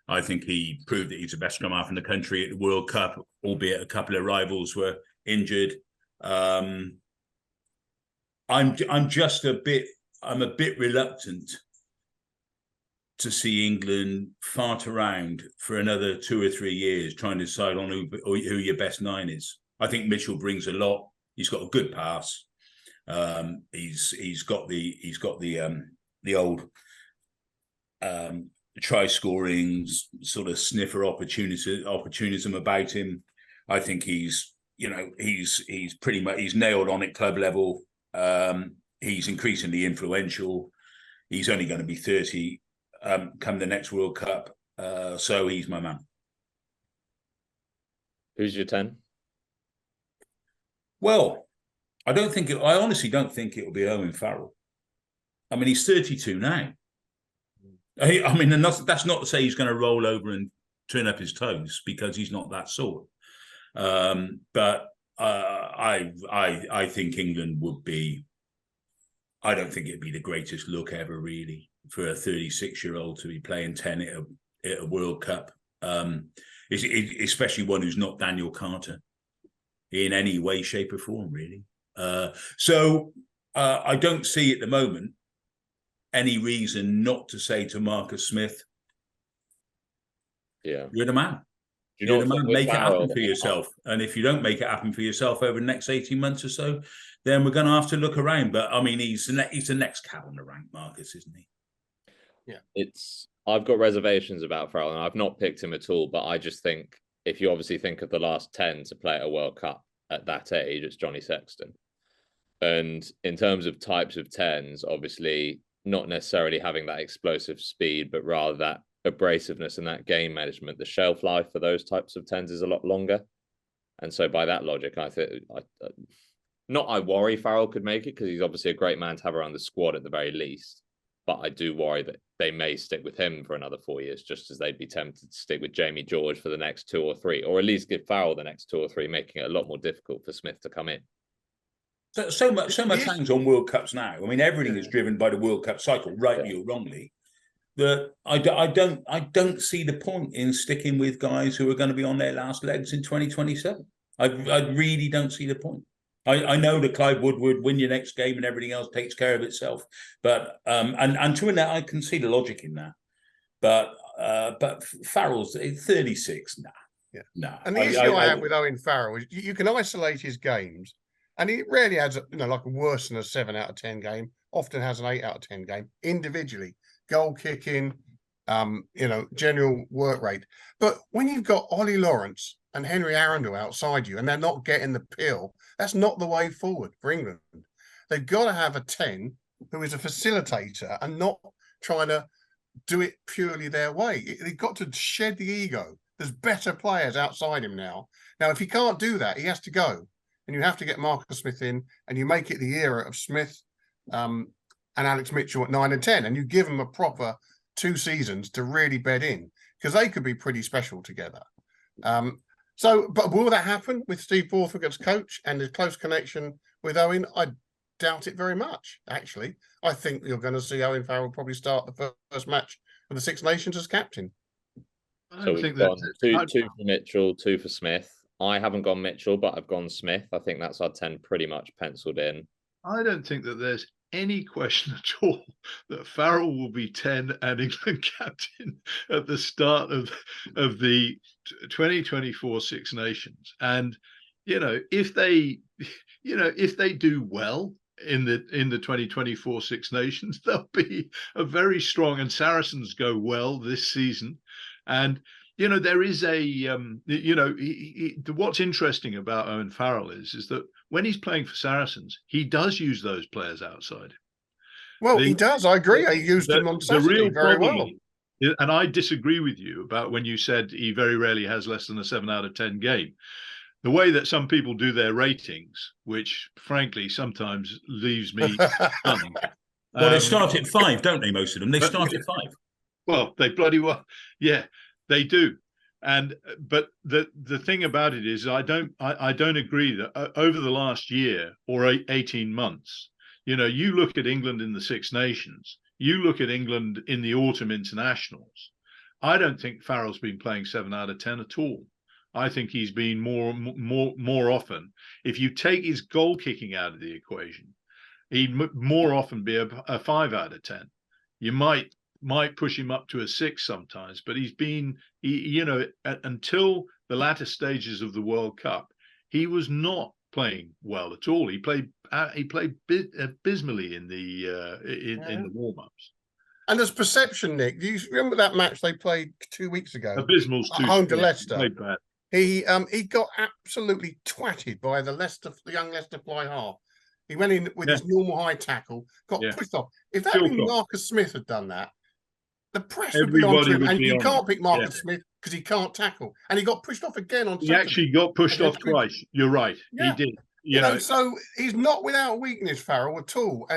I think he proved that he's the best scrum half in the country at the World Cup, albeit a couple of rivals were injured. I'm a bit reluctant to see England fart around for another 2 or 3 years trying to decide on who your best 9 is. I think Mitchell brings a lot. He's got a good pass. He's got the old try scoring sort of sniffer opportunism about him. I think he's pretty much, he's nailed on at club level. He's increasingly influential. He's only going to be 30 come the next World Cup. So he's my man. Who's your 10? Well, I honestly don't think it will be Owen Farrell. I mean, he's 32 now. I mean, and that's not to say he's going to roll over and turn up his toes, because he's not that sort. But I think England would be. I don't think it'd be the greatest look ever, really, for a 36-year-old to be playing 10 at a World Cup, especially one who's not Daniel Carter in any way, shape, or form, really. So I don't see at the moment any reason not to say to Marcus Smith, "Yeah, you're the man." you know You're the man, make it happen Farrell? for yourself. And if you don't make it happen for yourself over the next 18 months or so, then we're going to have to look around. But I mean, he's the next cab on the rank, Marcus, isn't he? Yeah. I've got reservations about Farrell, and I've not picked him at all, but I just think if you obviously think of the last 10 to play at a World Cup at that age, it's Johnny Sexton. And in terms of types of 10s, obviously not necessarily having that explosive speed, but rather that abrasiveness and that game management, the shelf life for those types of 10s is a lot longer. And so by that logic, I think I worry Farrell could make it, because he's obviously a great man to have around the squad at the very least. But I do worry that they may stick with him for another 4 years, just as they'd be tempted to stick with Jamie George for the next 2 or 3, or at least give Farrell the next 2 or 3, making it a lot more difficult for Smith to come in. So much hangs on World Cups now. I mean, everything is driven by the World Cup cycle, rightly or wrongly. That I don't see the point in sticking with guys who are going to be on their last legs in 2027. I really don't see the point. I know that Clive Woodward win your next game and everything else takes care of itself, but and to that I can see the logic in that. But Farrell's 36, nah. And the issue I have with Owen Farrell is you can isolate his games, and he rarely has like a worse than a 7 out of 10 game. Often has an 8 out of 10 game individually. Goal kicking, general work rate. But when you've got Ollie Lawrence and Henry Arundel outside you, and they're not getting the pill, that's not the way forward for England. They've got to have a 10 who is a facilitator and not trying to do it purely their way. They've got to shed the ego. There's better players outside him now. Now, if he can't do that, he has to go. And you have to get Marcus Smith in, and you make it the era of Smith and Alex Mitchell at 9 and 10, and you give them a proper 2 seasons to really bed in, because they could be pretty special together. But will that happen with Steve Borthwick as coach and his close connection with Owen? I doubt it very much, actually. I think you're going to see Owen Farrell probably start the first match of the Six Nations as captain. So we've gone two for Mitchell, 2 for Smith. I haven't gone Mitchell, but I've gone Smith. I think that's our 10 pretty much penciled in. I don't think that there's any question at all that Farrell will be 10 and England captain at the start of the 2024 Six Nations. And if they do well in the 2024 Six Nations, they'll be a very strong, and Saracens go well this season. And there is what's interesting about Owen Farrell is that when he's playing for Saracens, he does use those players outside. Well, he does. I agree. He used them on Saturday very well. And I disagree with you about when you said he very rarely has less than a 7 out of 10 game. The way that some people do their ratings, which frankly sometimes leaves me stunning. Well, they start at 5, don't they? Most of them. They start at 5. Well, they bloody well. Yeah, they do. But the thing about it is, I don't agree that over the last year or 18 months, you look at England in the Six Nations, you look at England in the autumn internationals. I don't think Farrell's been playing 7 out of 10 at all. I think he's been more often. If you take his goal kicking out of the equation, he'd more often be a 5 out of 10. You might push him up to a 6 sometimes, but he's been, until the latter stages of the World Cup, he was not playing well at all. He played abysmally in the warm-ups. And there's perception, Nick. Do you remember that match they played 2 weeks ago? Abysmal's too home to Leicester. Played bad. He got absolutely twatted by the young Leicester fly half. He went in with his normal high tackle, got pushed off. If that had been Marcus Smith had done that, the press would be on to him. And you can't pick Marcus Smith because he can't tackle. And he got pushed off again on Saturday. He actually got pushed off twice. You're right. Yeah. He did. So he's not without weakness, Farrell, at all.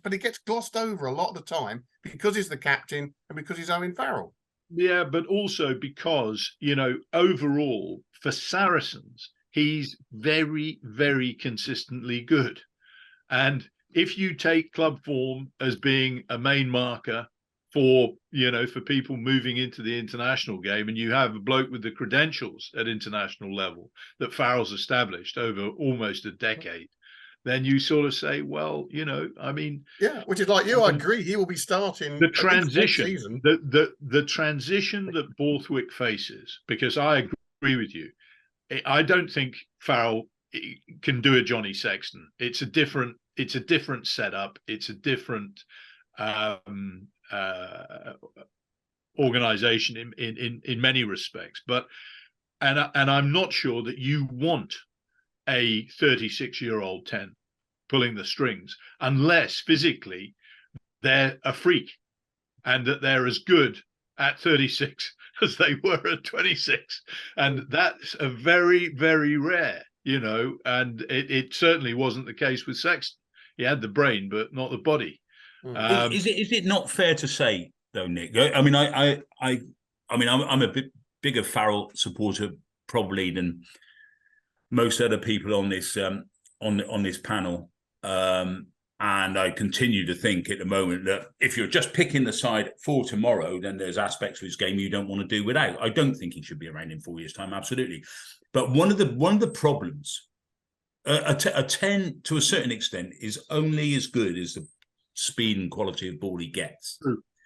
But he gets glossed over a lot of the time because he's the captain and because he's Owen Farrell. Yeah, but also because, overall, for Saracens, he's very, very consistently good. And if you take club form as being a main marker for people moving into the international game, and you have a bloke with the credentials at international level that Farrell's established over almost a decade, then you sort of say, well, which is like you. I agree. He will be starting the transition, the transition that Borthwick faces, because I with you. I don't think Farrell can do a Johnny Sexton. It's a different setup. It's a different organization in many respects. But and I'm not sure that you want a 36-year-old 10 pulling the strings unless physically they're a freak and that they're as good at 36 as they were at 26. And that's a very, very rare, and it certainly wasn't the case with Sexton. He had the brain, but not the body. Is it not fair to say, though, Nick? I mean, I'm a bit bigger Farrell supporter probably than most other people on this on this panel, and I continue to think at the moment that if you're just picking the side for tomorrow, then there's aspects of his game you don't want to do without. I don't think he should be around in 4 years' time, absolutely. But one of the problems, a 10 to a certain extent is only as good as the speed and quality of ball he gets.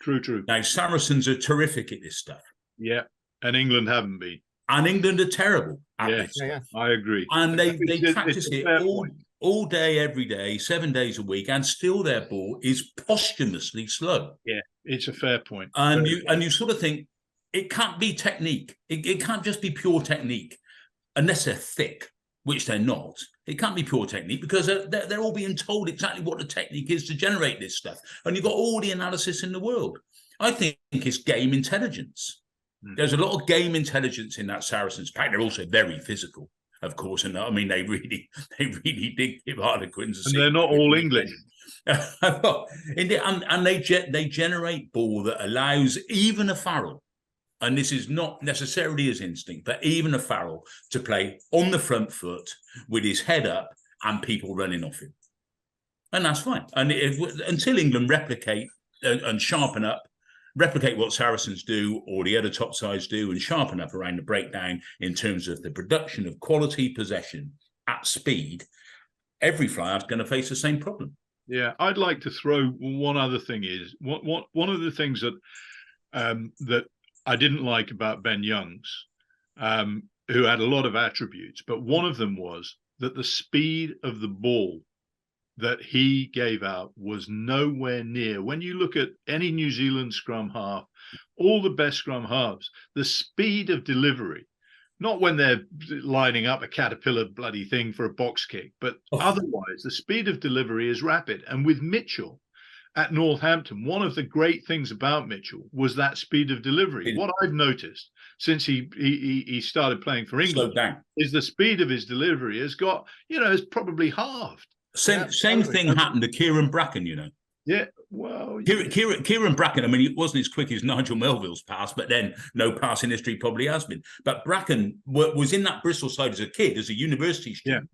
True. Now, Saracens are terrific at this stuff. Yeah, and England haven't been. And England are terrible at this. Yeah. I agree. And they practice it all day, every day, 7 days a week, and still their ball is posthumously slow. Yeah, it's a fair point. And you sort of think it can't be technique. It can't just be pure technique, unless they're thick, which they're not. It can't be pure technique because they're all being told exactly what the technique is to generate this stuff. And you've got all the analysis in the world. I think it's game intelligence. There's a lot of game intelligence in that Saracens pack. They're also very physical, of course, and I mean they really did give Harlequins. And they're not all English. And they generate ball that allows even a Farrell, and this is not necessarily his instinct, but even a Farrell to play on the front foot with his head up and people running off him, and that's fine. And until England replicate and sharpen up. Replicate what Saracens do or the other top sides do and sharpen up around the breakdown in terms of the production of quality possession at speed, every flyer is going to face the same problem. Yeah, I'd like to throw one other thing is one of the things that that I didn't like about Ben Youngs, who had a lot of attributes, but one of them was that the speed of the ball that he gave out was nowhere near. When you look at any New Zealand scrum half, all the best scrum halves, the speed of delivery, not when they're lining up a caterpillar bloody thing for a box kick, but otherwise, the speed of delivery is rapid. And with Mitchell at Northampton, one of the great things about Mitchell was that speed of delivery. What I've noticed since he started playing for England is the speed of his delivery has got, has probably halved. Same thing happened to Kieran Bracken, Yeah, well... Kieran Bracken, I mean, it wasn't as quick as Nigel Melville's pass, but then no pass in history probably has been. But Bracken was in that Bristol side as a kid, as a university student,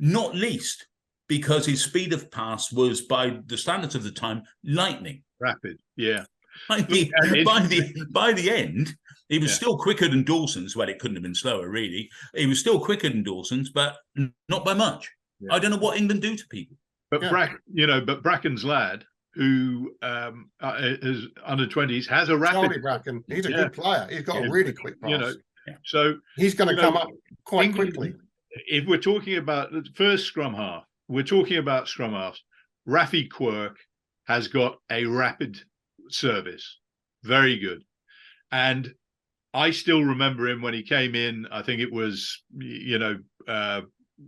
not least because his speed of pass was, by the standards of the time, lightning. Rapid, yeah. By the end, he was still quicker than Dawson's. Well, it couldn't have been slower, really. He was still quicker than Dawson's, but not by much. Yeah. I don't know what England do to people. But but Bracken's lad, who is under 20s, has a rapid. Charlie Bracken, he's a good player. He's got a really quick pass. So he's going to come up quite quickly. If we're talking about the first scrum half, we're talking about scrum halves. Rafi Quirk has got a rapid service, very good, and I still remember him when he came in. I think it was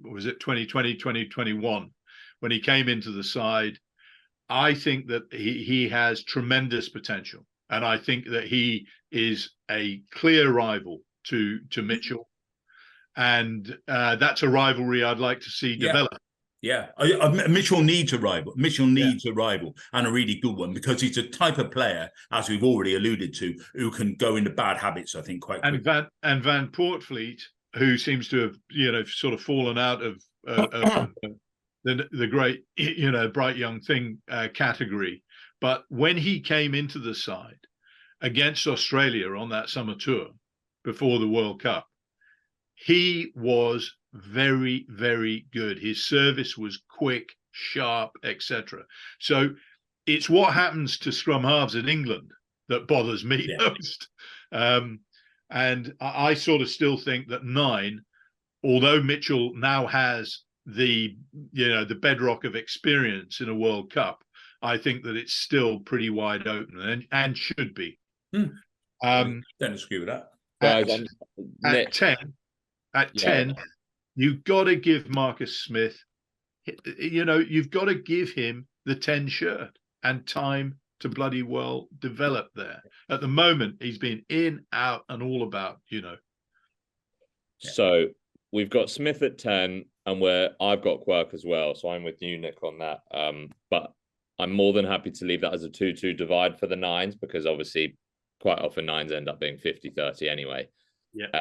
was it 2020, 2021, when he came into the side. I think that he has tremendous potential. And I think that he is a clear rival to Mitchell. And that's a rivalry I'd like to see develop. Yeah, Mitchell needs a rival. Mitchell needs a rival, and a really good one, because he's a type of player, as we've already alluded to, who can go into bad habits, I think, quite quickly. And Van Poortvliet, who seems to have, sort of fallen out of the great, bright young thing category. But when he came into the side against Australia on that summer tour before the World Cup, he was very, very good. His service was quick, sharp, etc. So it's what happens to scrum halves in England that bothers me most. And I sort of still think that 9, although Mitchell now has the bedrock of experience in a World Cup, I think that it's still pretty wide open and should be. Don't disagree with that. At 10, you've got to give Marcus Smith, you've got to give him the 10 shirt and time to bloody well develop there. At the moment, he's been in, out, and all about, So we've got Smith at 10, and I've got Quirk as well. So I'm with you, Nick, on that. But I'm more than happy to leave that as a 2-2 divide for the 9s, because obviously quite often 9s end up being 50-30 anyway. Yeah.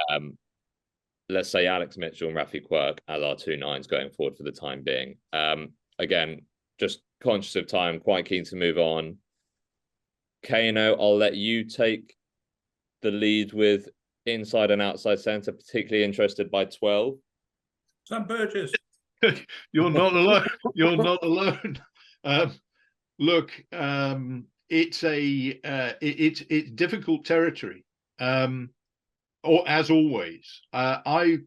Let's say Alex Mitchell and Rafi Quirk as our 2 9s going forward for the time being. Again, just conscious of time, quite keen to move on. Kano, I'll let you take the lead with inside and outside centre, particularly interested by 12. Sam Burgess. You're not alone. You're not alone. Look, it's it's difficult territory. Or as always, I've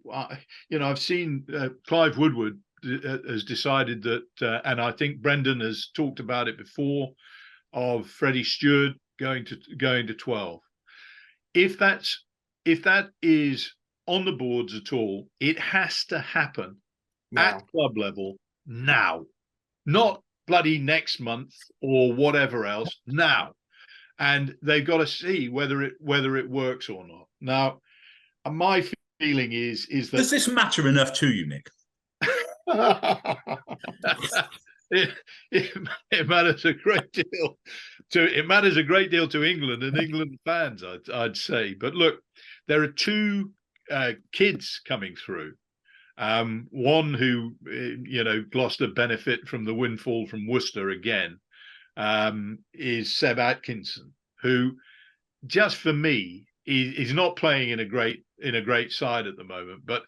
seen Clive Woodward has decided that, and I think Brendan has talked about it before, of Freddie Stewart going to 12. If that is on the boards at all, it has to happen at club level now, not bloody next month or whatever else. Now, and they've got to see whether it works or not. Now, my feeling is that, does this matter enough to you, Nick? It matters a great deal to England and England fans, I'd say. But look, there are 2 kids coming through. One who Gloucester benefit from the windfall from Worcester again, is Seb Atkinson, who, just for me, he's not playing in a great side at the moment, but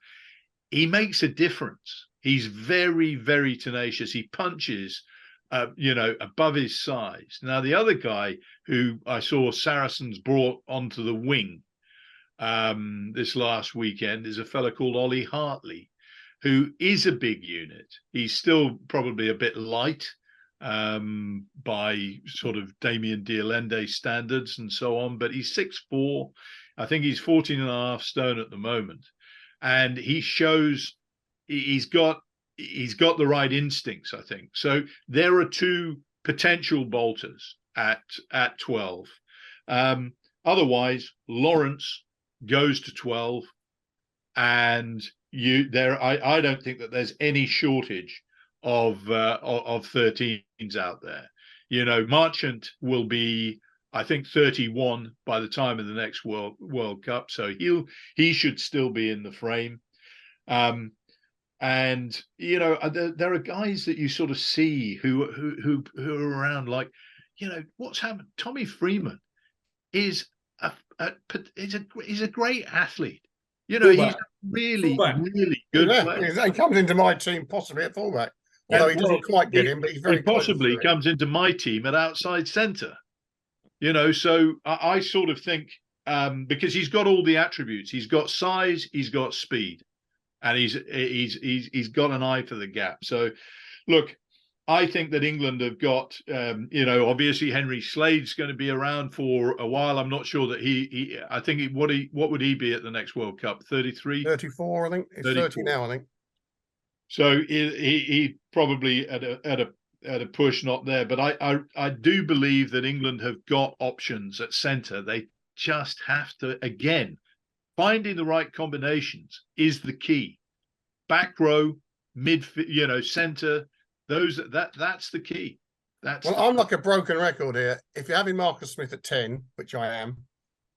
he makes a difference. He's very, very tenacious. He punches, above his size. Now, the other guy who I saw Saracens brought onto the wing this last weekend is a fella called Ollie Hartley, who is a big unit. He's still probably a bit light by sort of Damien Dialende standards and so on, but he's 6'4". I think he's 14.5 stone at the moment, and he shows he's got the right instincts, I think. So there are 2 potential bolters at 12. Otherwise, Lawrence goes to 12, and I don't think that there's any shortage of 13s out there. Marchant will be, I think, 31 by the time of the next World Cup, so he should still be in the frame. And there are guys that you sort of see who are around, like, what's happened. Tommy Freeman is a great athlete. He's a really good player. He comes into my team possibly at fullback. Although he doesn't quite get him, but he's very possibly comes into my team at outside centre. So I sort of think, because he's got all the attributes. He's got size, he's got speed, and he's got an eye for the gap. So, look, I think that England have got, obviously Henry Slade's going to be around for a while. I'm not sure that I think what would he be at the next World Cup? 33, 34, I think. It's 30 now, I think. So he probably at a push not there. But I do believe that England have got options at centre. They just have to, again, finding the right combinations is the key. Back row, mid, centre. That's the key. I'm like a broken record here. If you're having Marcus Smith at 10, which I am,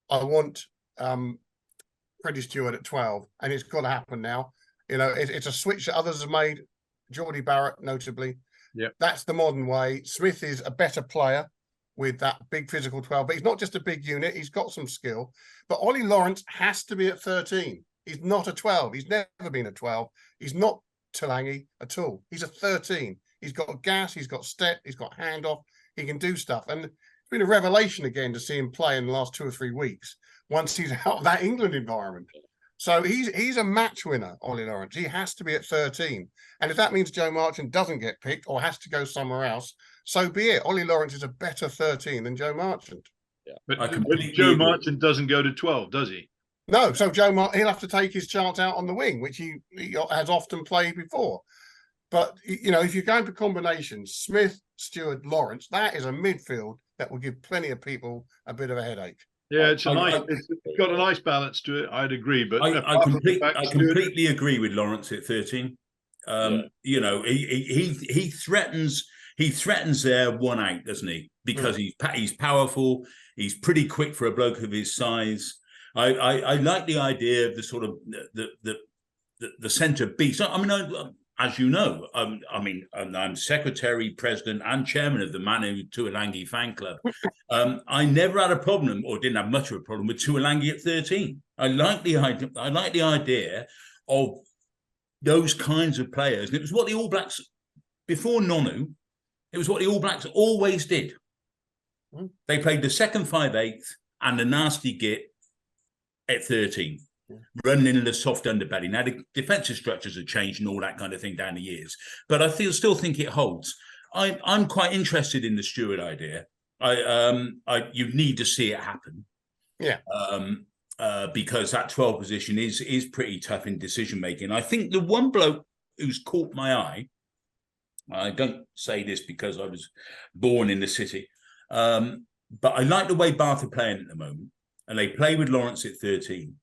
I want Freddie Stewart at 12, and it's got to happen now. It's a switch that others have made. Geordie Barrett, notably. Yeah, that's the modern way. Smith is a better player with that big physical 12, but he's not just a big unit. He's got some skill. But Ollie Lawrence has to be at 13. He's not a 12. He's never been a 12. He's not Talangi at all. He's a 13. He's got gas. He's got step. He's got handoff. He can do stuff. And it's been a revelation again to see him play in the last 2 or 3 weeks. once he's out of that England environment. So he's a match winner, Ollie Lawrence. He has to be at 13. And if that means Joe Marchant doesn't get picked or has to go somewhere else, so be it. Ollie Lawrence is a better 13 than Joe Marchant. Yeah. But Joe Marchant doesn't go to 12, does he? No, so he'll have to take his chance out on the wing, which he has often played before. But, if you're going for combinations, Smith, Stewart, Lawrence, that is a midfield that will give plenty of people a bit of a headache. Yeah, it's got a nice balance to it. I'd agree, but I completely agree with Lawrence at 13. He threatens their one out, doesn't he? Because he's powerful. He's pretty quick for a bloke of his size. I like the idea of the sort of the centre beast. I mean, as you know, I'm secretary, president, and chairman of the Manu Tuolangi fan club. I never had a problem, or didn't have much of a problem, with Tuolangi at 13. I like the idea of those kinds of players. And it was what the All Blacks, before Nonu, it was what the All Blacks always did. They played the second 5/8 and the nasty git at 13. Running in the soft underbelly. Now, the defensive structures have changed and all that kind of thing down the years, but I still think it holds. I'm quite interested in the Stewart idea. You need to see it happen. Yeah. Because that 12 position is pretty tough in decision making. I think the one bloke who's caught my eye, I don't say this because I was born in the city, but I like the way Bath are playing at the moment, and they play with Lawrence at 13.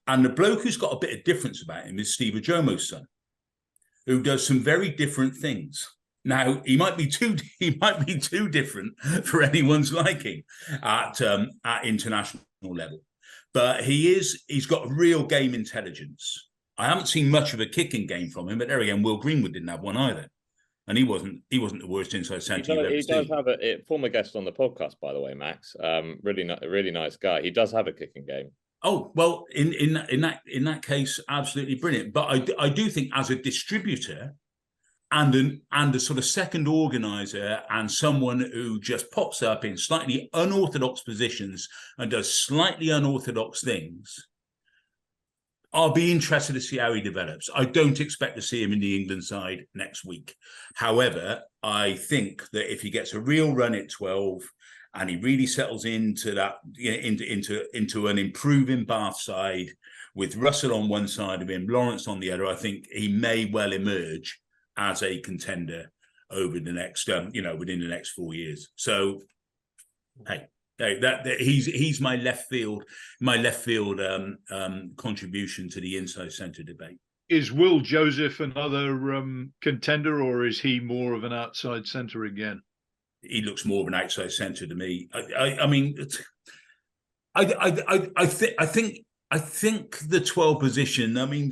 And the bloke who's got a bit of difference about him is Steve Ajomo's son, who does some very different things. Now, he might be too different for anyone's liking at international level, but he's got real game intelligence. I haven't seen much of a kicking game from him, but there again, Will Greenwood didn't have one either, and he wasn't the worst inside centre. He does have a former guest on the podcast, by the way, Max. Really nice guy. He does have a kicking game. Oh, well, in that case, absolutely brilliant. But I do think as a distributor and a sort of second organizer and someone who just pops up in slightly unorthodox positions and does slightly unorthodox things, I'll be interested to see how he develops. I don't expect to see him in the England side next week. However, I think that if he gets a real run at 12, and he really settles into that, into an improving Bath side with Russell on one side of him, Lawrence on the other. I think he may well emerge as a contender over the next, within the next 4 years. So, hey, he's my left field contribution to the inside centre debate. Is Will Joseph another contender, or is he more of an outside centre again? He looks more of an outside centre to me. I think the 12 position. I mean,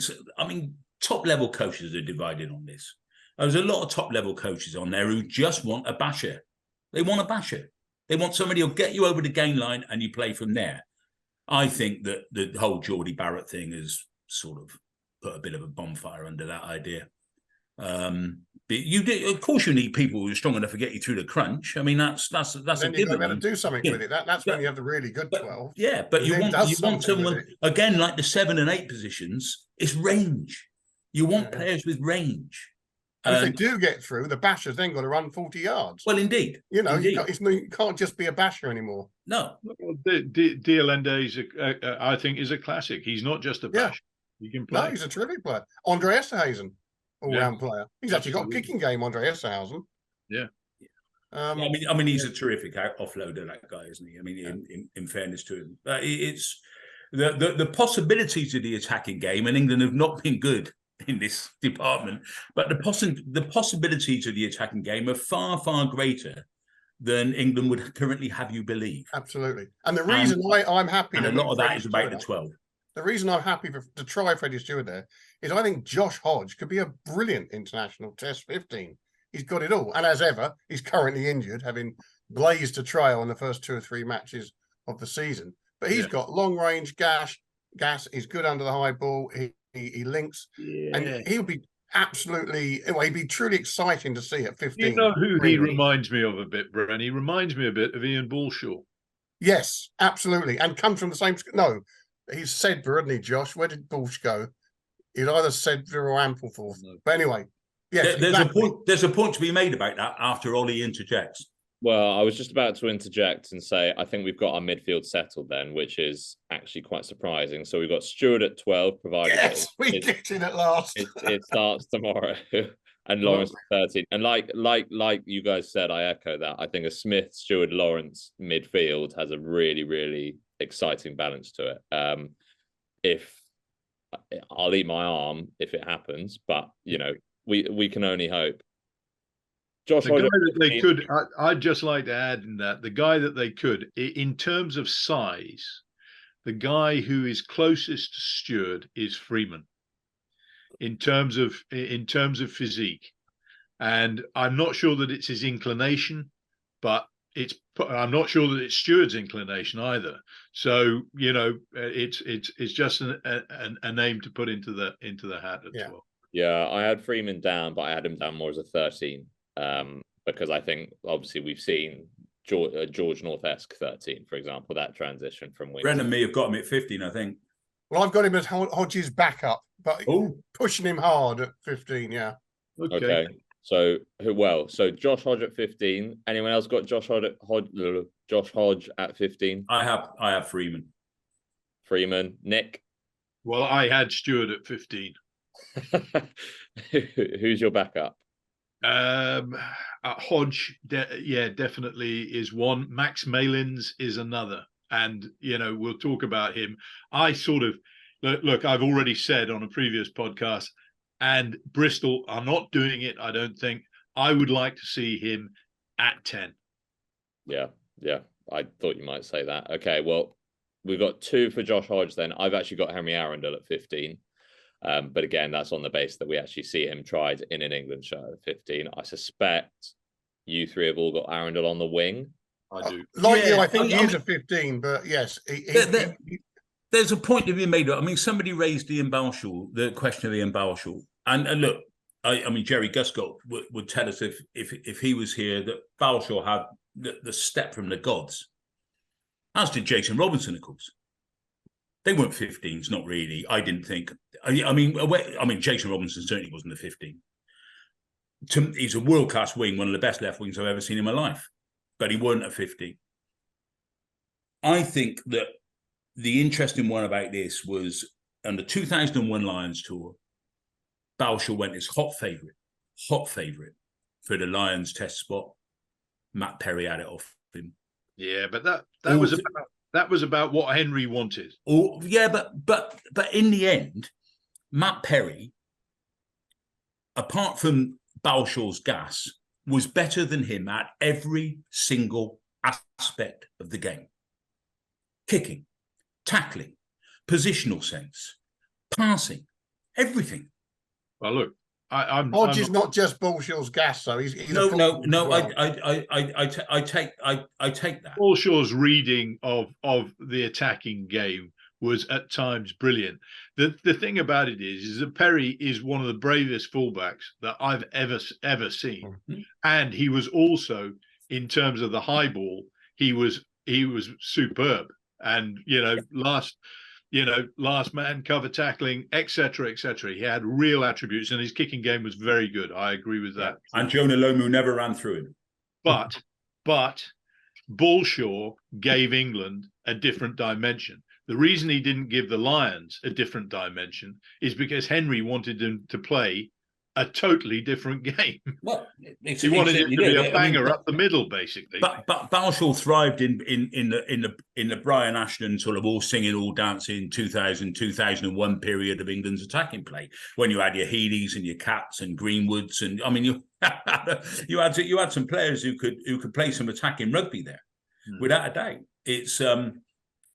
top level coaches are divided on this. There's a lot of top level coaches on there who just want a basher. They want a basher. They want somebody who'll get you over the gain line and you play from there. I think that the whole Geordie Barrett thing has sort of put a bit of a bonfire under that idea. But of course, you need people who are strong enough to get you through the crunch. I mean, that's a given. You've got to do something with it. That's when you have the really good 12. Yeah, but you want someone again like the 7 and 8 positions. It's range. You want players with range. And if they do get through, the basher's then got to run 40 yards. Well, indeed. You can't just be a basher anymore. No. Dialende I think is a classic. He's not just a basher. He can play. No, he's a terrific player. Andre Esterhuizen. All-round player. He's actually got a kicking game, Andre Esterhuizen. Yeah. I mean, he's a terrific offloader, that guy, isn't he? I mean, in fairness to him, it's the possibilities of the attacking game, and England have not been good in this department. But the possibilities of the attacking game are far, far greater than England would currently have you believe. Absolutely, and the reason why I'm happy, and a lot of that is about the 12. The reason I'm happy to try Freddie Stewart there is I think Josh Hodge could be a brilliant international Test 15. He's got it all. And as ever, he's currently injured, having blazed a trail in the first 2 or 3 matches of the season. But he's got long-range gas. He's good under the high ball. He links. Yeah. And he'll be he'd be truly exciting to see at 15. You know who he reminds me of a bit, Bren? He reminds me a bit of Ian Balshaw. Yes, absolutely. And comes from the same... No, he's Sedbergh, isn't he, Josh? Where did Bush go? He's either Sedbergh or Ampleforth. No. But anyway, yes, there's a point to be made about that after Ollie interjects. Well, I was just about to interject and say, I think we've got our midfield settled then, which is actually quite surprising. So we've got Stewart at 12, provided we get in at last. It starts tomorrow, and Lawrence at 13. And like you guys said, I echo that. I think a Smith, Stewart, Lawrence midfield has a really, really exciting balance to it. If I'll eat my arm if it happens, but we can only hope. Josh, the guy that they could, I'd just like to add in that the guy that they could, in terms of size, the guy who is closest to Stewart is Freeman. In terms of physique, and I'm not sure that it's his inclination, but I'm not sure that it's Stewart's inclination either. So it's just a name to put into the hat as well. Yeah, I had Freeman down, but I had him down more as a 13. Because I think obviously we've seen George North-esque 13, for example, that transition from wing. Brendan may have got him at 15, I think. Well, I've got him as Hodges' backup, but pushing him hard at 15. Yeah. Okay. So Josh Hodge at 15. Anyone else got Josh Hodge at 15? I have Freeman. Freeman. Nick? Well, I had Stewart at 15. Who's your backup? Hodge, definitely is one. Max Malins is another, and we'll talk about him. I sort of look. I've already said on a previous podcast, and Bristol are not doing it. I don't think. I would like to see him at 10. Yeah. I thought you might say that. Okay, well, we've got 2 for Josh Hodge. Then I've actually got Henry Arundel at 15. But again, that's on the base that we actually see him tried in an England show at 15. I suspect you 3 have all got Arundel on the wing. I do. I think he is a 15, but yes. There's a point to be made. I mean, somebody raised the question of Ian Balshall. And look, I mean, Jerry Guscott would tell us if he was here that Balshall had the step from the gods. As did Jason Robinson, of course. They weren't 15s, not really. I didn't think. I mean, Jason Robinson certainly wasn't a 15. He's a world-class wing, one of the best left wings I've ever seen in my life. But he wasn't a 15. I think that the interesting one about this was on the 2001 Lions tour, Balshall went as hot favourite for the Lions test spot. Matt Perry had it off him. Yeah, but that was about what Henry wanted. Oh, yeah, but in the end, Matt Perry, apart from Balshall's gas, was better than him at every single aspect of the game. Kicking, tackling, positional sense, passing, everything. Well, look, Hodge is not just Balshall's gas, though. He's no. Well. I take that. Balshall's reading of the attacking game was at times brilliant. The thing about it is that Perry is one of the bravest fullbacks that I've ever seen, and he was also, in terms of the high ball, he was superb. And last man cover tackling, etc., etc. He had real attributes, and his kicking game was very good. I agree with that. And Jonah Lomu never ran through him. But Balshaw gave England a different dimension. The reason he didn't give the Lions a different dimension is because Henry wanted them to play a totally different game. Well, he wanted it to be a banger up the middle, basically. But Balshall thrived in the Brian Ashton sort of all singing, all dancing 2001 period of England's attacking play, when you had your Healy's and your Cats and Greenwoods, and I mean you had some players who could play some attacking rugby there, without a doubt. It's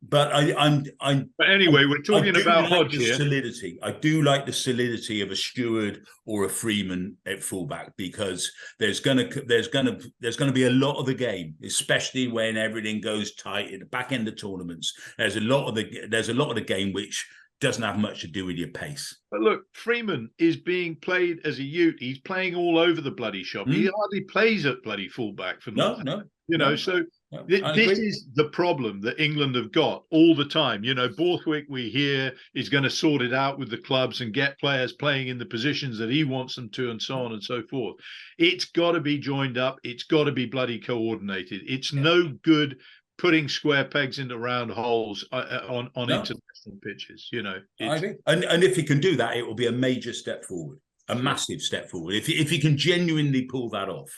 But But anyway, we're talking about Hodge here. Solidity. I do like the solidity of a Stewart or a Freeman at fullback, because there's gonna be a lot of the game, especially when everything goes tight at the back end of tournaments. There's a lot of the game which doesn't have much to do with your pace. But look, Freeman is being played as a youth. He's playing all over the bloody shop. He hardly plays at bloody fullback for no. So This is the problem that England have got all the time. You know, Borthwick, we hear, is going to sort it out with the clubs and get players playing in the positions that he wants them to, and so on and so forth. It's got to be joined up. It's got to be bloody coordinated. It's no good putting square pegs into round holes on international pitches. You know, I think, and if he can do that, it will be a major step forward, a massive step forward. If he can genuinely pull that off,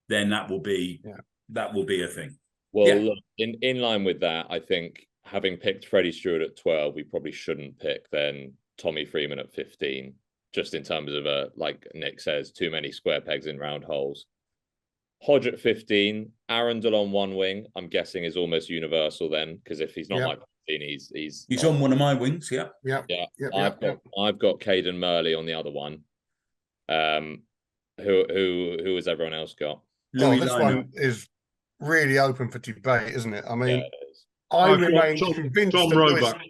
then that will be. Yeah. That will be a thing. Well, look, in line with that, I think having picked Freddie Stewart at 12, we probably shouldn't pick then Tommy Freeman at 15, just in terms of, like Nick says, too many square pegs in round holes. Hodge at 15, Arundel on one wing, I'm guessing is almost universal then, because if he's not my 15, he's on one of my wings, yeah. I've got Caden Murley on the other one. Who has everyone else got? This one is really open for debate, isn't it? I mean, I remain convinced Tom Roebuck.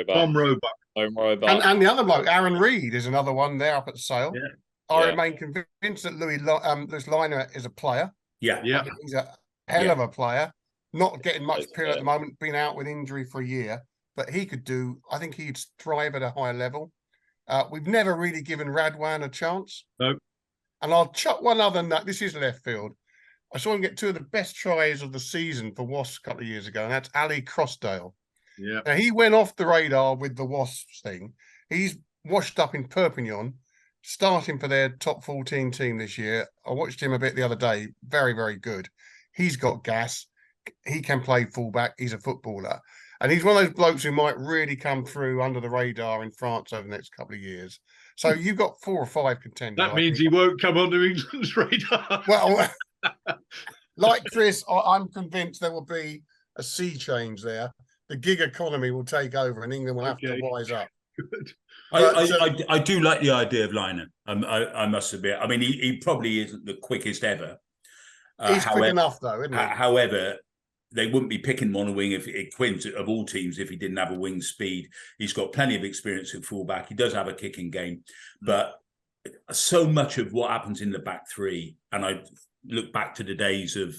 Tom Roebuck. And the other bloke, Aaron Reid, is another one there up at Sale. Yeah. I remain convinced that Lewis Liner is a player. Yeah. He's a hell of a player. Not getting much period at the moment, been out with injury for a year. But he could I think he'd thrive at a higher level. We've never really given Radwan a chance. No. And I'll chuck one other nut. This is left field. I saw him get two of the best tries of the season for Wasps a couple of years ago, and that's Ali Crossdale. Yeah. Now, he went off the radar with the Wasps thing. He's washed up in Perpignan, starting for their top 14 team this year. I watched him a bit the other day. Very, very good. He's got gas. He can play fullback. He's a footballer. And he's one of those blokes who might really come through under the radar in France over the next couple of years. So you've got 4 or 5 contenders. That means he won't come onto England's radar. Well, like Chris, I'm convinced there will be a sea change there. The gig economy will take over and England will have to wise up. Good. I do like the idea of Liner. I must admit. I mean, he probably isn't the quickest ever. He's quick enough, though, isn't he? However, they wouldn't be picking him on a wing if Quint of all teams if he didn't have a wing speed. He's got plenty of experience at fullback. He does have a kicking game, but so much of what happens in the back three, and I look back to the days of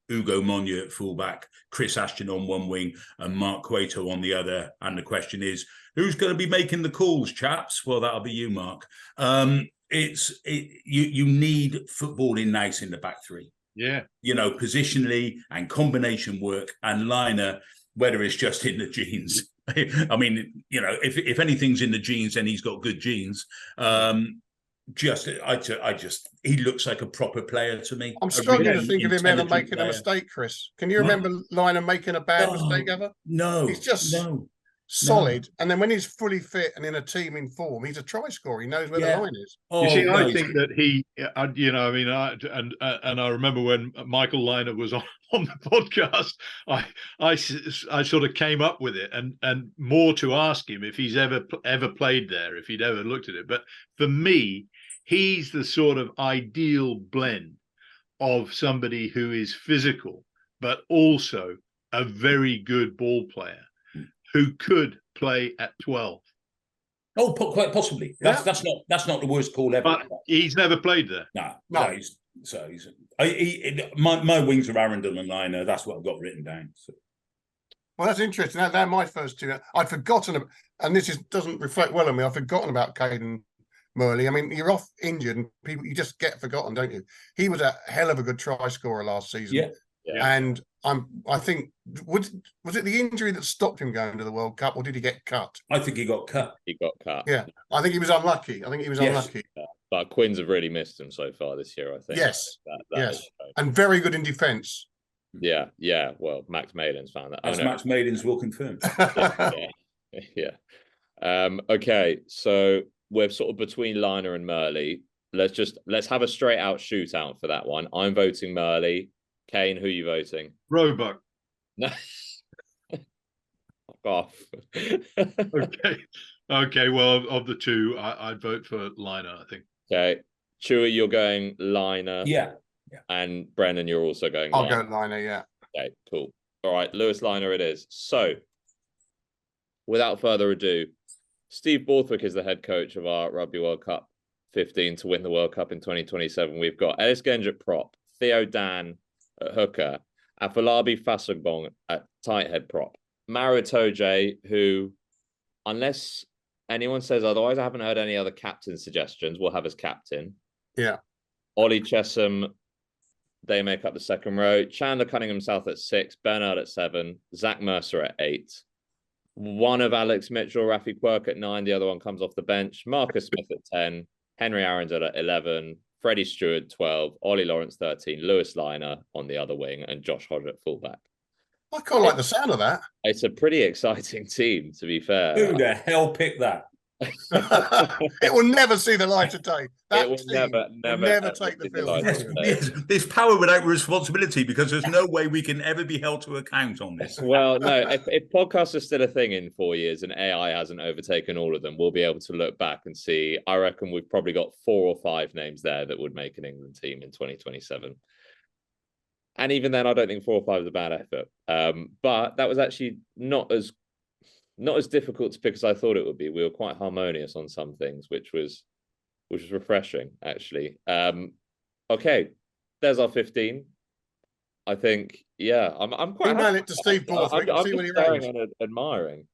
Ugo Monye at fullback, Chris Ashton on one wing, and Mark Cueto on the other. And the question is, who's going to be making the calls, chaps? Well, that'll be you, Mark. You need footballing nice in the back three. Yeah. You know, positionally and combination work, and Liner, whether it's just in the genes. I mean, you know, if anything's in the genes, then he's got good genes. He looks like a proper player to me. I'm struggling to think of him ever making a mistake, Chris. Can you remember Liner making a bad mistake ever? No. He's just solid. No. And then when he's fully fit and in a team in form, he's a try scorer. He knows where the line is. You see, I think that he, you know, I mean, I remember when Michael Liner was on the podcast, I sort of came up with it and more to ask him if he's ever played there, if he'd ever looked at it. But for me, he's the sort of ideal blend of somebody who is physical, but also a very good ball player who could play at 12. Oh, quite possibly. That's not the worst call ever. But he's never played there. No. My wings are Arundel and Liner. That's what I've got written down. So. Well, that's interesting. They're my first two. I'd forgotten, and this doesn't reflect well on me. I've forgotten about Caden Murley. I mean, you're off injured, and you just get forgotten, don't you? He was a hell of a good try scorer last season. Yeah. And I think was it the injury that stopped him going to the World Cup, or did he get cut? I think he got cut. Yeah, I think he was unlucky. Unlucky. But Quins have really missed him so far this year, I think. Yes, yes, and very good in defence. Yeah. Well, Max Malin's found that. As Max Malin's will confirm. Yeah. Okay, so we're sort of between Liner and Murley. Let's have a straight out shootout for that one. I'm voting Murley. Cain, who are you voting? Roebuck. No. Fuck off. Okay. Well, of the two, I'd vote for Liner, I think. Okay. Chewy, you're going Liner. Yeah. And Brendan, you're also going I'll go Liner, yeah. Okay, cool. All right, Lewis Liner it is. So, without further ado, Steve Borthwick is the head coach of our Rugby World Cup 15 to win the World Cup in 2027. We've got Ellis Genge at prop, Theo Dan at hooker, Afolabi Fasogbong at tight head prop. Maro Toje, who, unless anyone says otherwise, I haven't heard any other captain suggestions, we'll have as captain. Yeah. Ollie Chesham, they make up the second row. Chandler Cunningham South at 6, Bernard at 7, Zach Mercer at 8. One of Alex Mitchell, Rafi Quirk at 9, the other one comes off the bench. Marcus Smith at 10, Henry Arundel at 11, Freddie Stewart 12, Ollie Lawrence 13, Lewis Liner on the other wing, and Josh Hodge at fullback. I quite like the sound of that. It's a pretty exciting team, to be fair. Who the hell picked that? It will never see the light of day. That It will team never take the see the field. light of day. Yes, there's power without responsibility, because there's no way we can ever be held to account on this. Well, no, if podcasts are still a thing in 4 years and AI hasn't overtaken all of them, we'll be able to look back and see. I reckon we've probably got 4 or 5 names there that would make an England team in 2027. And even then, I don't think 4 or 5 is a bad effort. But that was actually not as difficult to pick as I thought it would be. We were quite harmonious on some things, which was refreshing, actually. Okay, there's our 15. I think, yeah, I'm quite. Email it to Steve Borthwick and see what he staring rates. and admiring.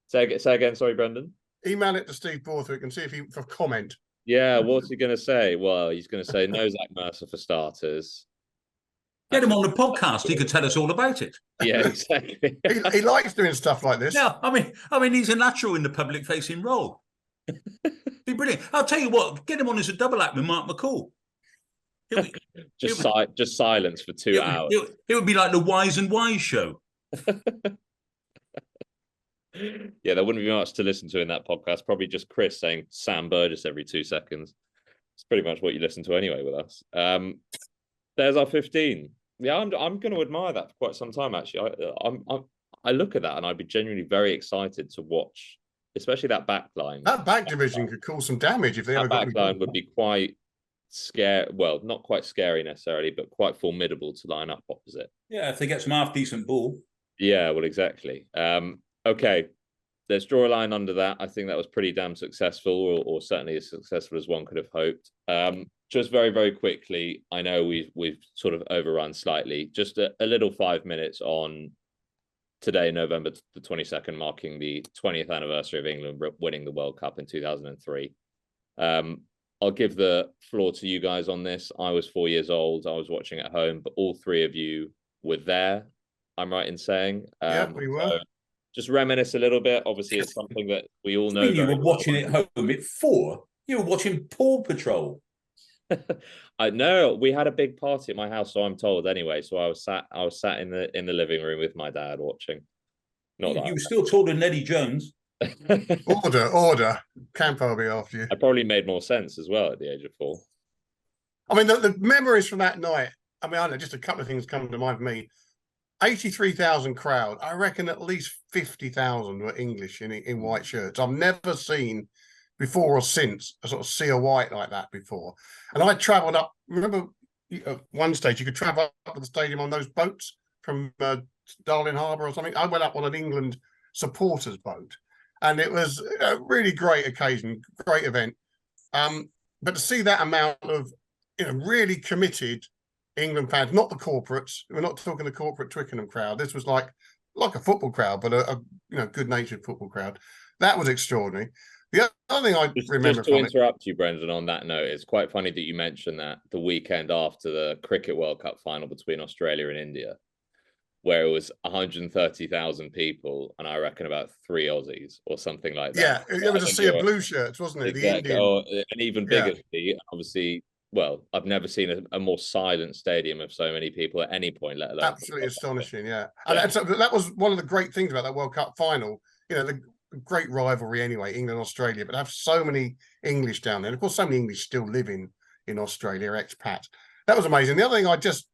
Say again, sorry, Brendan. Email it to Steve Borthwick and see if he for comment. Yeah, what's he going to say? Well, he's going to say no Zach Mercer for starters. Get him on the podcast. He could tell us all about it. Yeah, exactly. He likes doing stuff like this. Yeah, I mean, he's a natural in the public-facing role. Be brilliant. I'll tell you what. Get him on as a double act with Mark McCall. Just silence for 2 hours. It would be like the Wise and Wise show. Yeah, there wouldn't be much to listen to in that podcast. Probably just Chris saying Sam Burgess every 2 seconds. It's pretty much what you listen to anyway with us. There's our 15. Yeah, I'm going to admire that for quite some time, actually. I look at that and I'd be genuinely very excited to watch, especially that back line. That back division could cause some damage if they ever got back line would be quite scary. Well, not quite scary necessarily, but quite formidable to line up opposite. Yeah, if they get some half-decent ball. Yeah, well, exactly. Okay, let's draw a line under that. I think that was pretty damn successful, or certainly as successful as one could have hoped. Just very, very quickly, I know we've sort of overrun slightly. Just a little 5 minutes on today, November the 22nd, marking the 20th anniversary of England winning the World Cup in 2003. I'll give the floor to you guys on this. I was 4 years old. I was watching at home, but all 3 of you were there. I'm right in saying. Yeah, we were. So just reminisce a little bit. Obviously, it's something that we all know. You were watching it home at 4. You were watching Paw Patrol. I know we had a big party at my house, so I'm told anyway. So I was sat in the living room with my dad watching. Not that you were still taller than Eddie Jones. Order. Campo will be after you. I probably made more sense as well at the age of 4. I mean, the memories from that night. I mean, I know just a couple of things come to mind for me. 83,000 crowd. I reckon at least 50,000 were English in white shirts. I've never seen before or since a sort of sea of white like that before. And I travelled up. Remember, at one stage you could travel up to the stadium on those boats from Darling Harbour or something. I went up on an England supporters boat, and it was a really great occasion, great event. But to see that amount of really committed England fans, not the corporates. We're not talking the corporate Twickenham crowd. This was like a football crowd, but a good-natured football crowd. That was extraordinary. The other thing I remember just to interrupt you, Brendan, on that note, it's quite funny that you mentioned that the weekend after the Cricket World Cup final between Australia and India, where it was 130,000 people, and I reckon about 3 Aussies or something like that. Yeah, it was a sea of blue shirts, wasn't it? Exactly. The Indian. An even bigger sea, obviously. Well, I've never seen a more silent stadium of so many people at any point, let alone. Absolutely astonishing, yeah. And so that was one of the great things about that World Cup final. The great rivalry anyway, England-Australia, but have so many English down there. And of course, so many English still live in Australia, expats. That was amazing. The other thing I just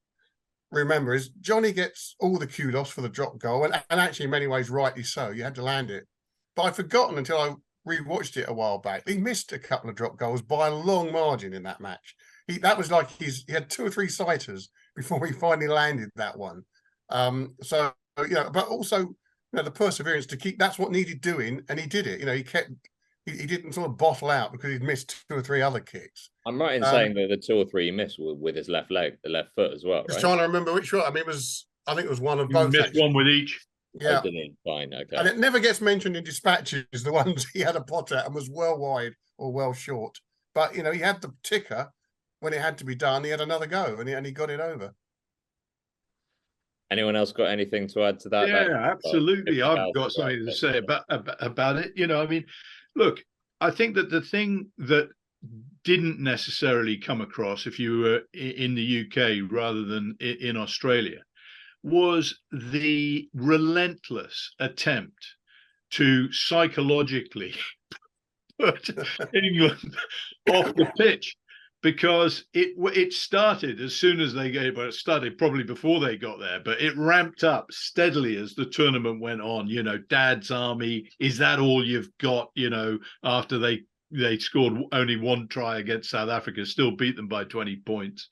remember is Johnny gets all the kudos for the drop goal, and actually in many ways rightly so. You had to land it. But I'd forgotten until I rewatched it a while back. He missed a couple of drop goals by a long margin in that match. That was like he had 2 or 3 sighters before he finally landed that one. But also the perseverance to keep. That's what needed doing, and he did it. He kept he didn't sort of bottle out because he'd missed 2 or 3 other kicks. I'm right in saying that the 2 or 3 he missed were with his left leg, the left foot as well, right? Just trying to remember which one. I mean, I think it was one of You both. missed Actually. one with each. Yeah. Fine, okay. And it never gets mentioned in dispatches, the ones he had a pot at and was well wide or well short. But, he had the ticker when it had to be done. He had another go and he got it over. Anyone else got anything to add to that? Yeah, absolutely. I've got something to say about it. I mean, look, I think that the thing that didn't necessarily come across if you were in the UK rather than in Australia was the relentless attempt to psychologically put England off the pitch, because it started as soon as they gave. Well, it started probably before they got there, but it ramped up steadily as the tournament went on. Dad's Army, is that all you've got? After they scored only 1 try against South Africa, still beat them by 20 points.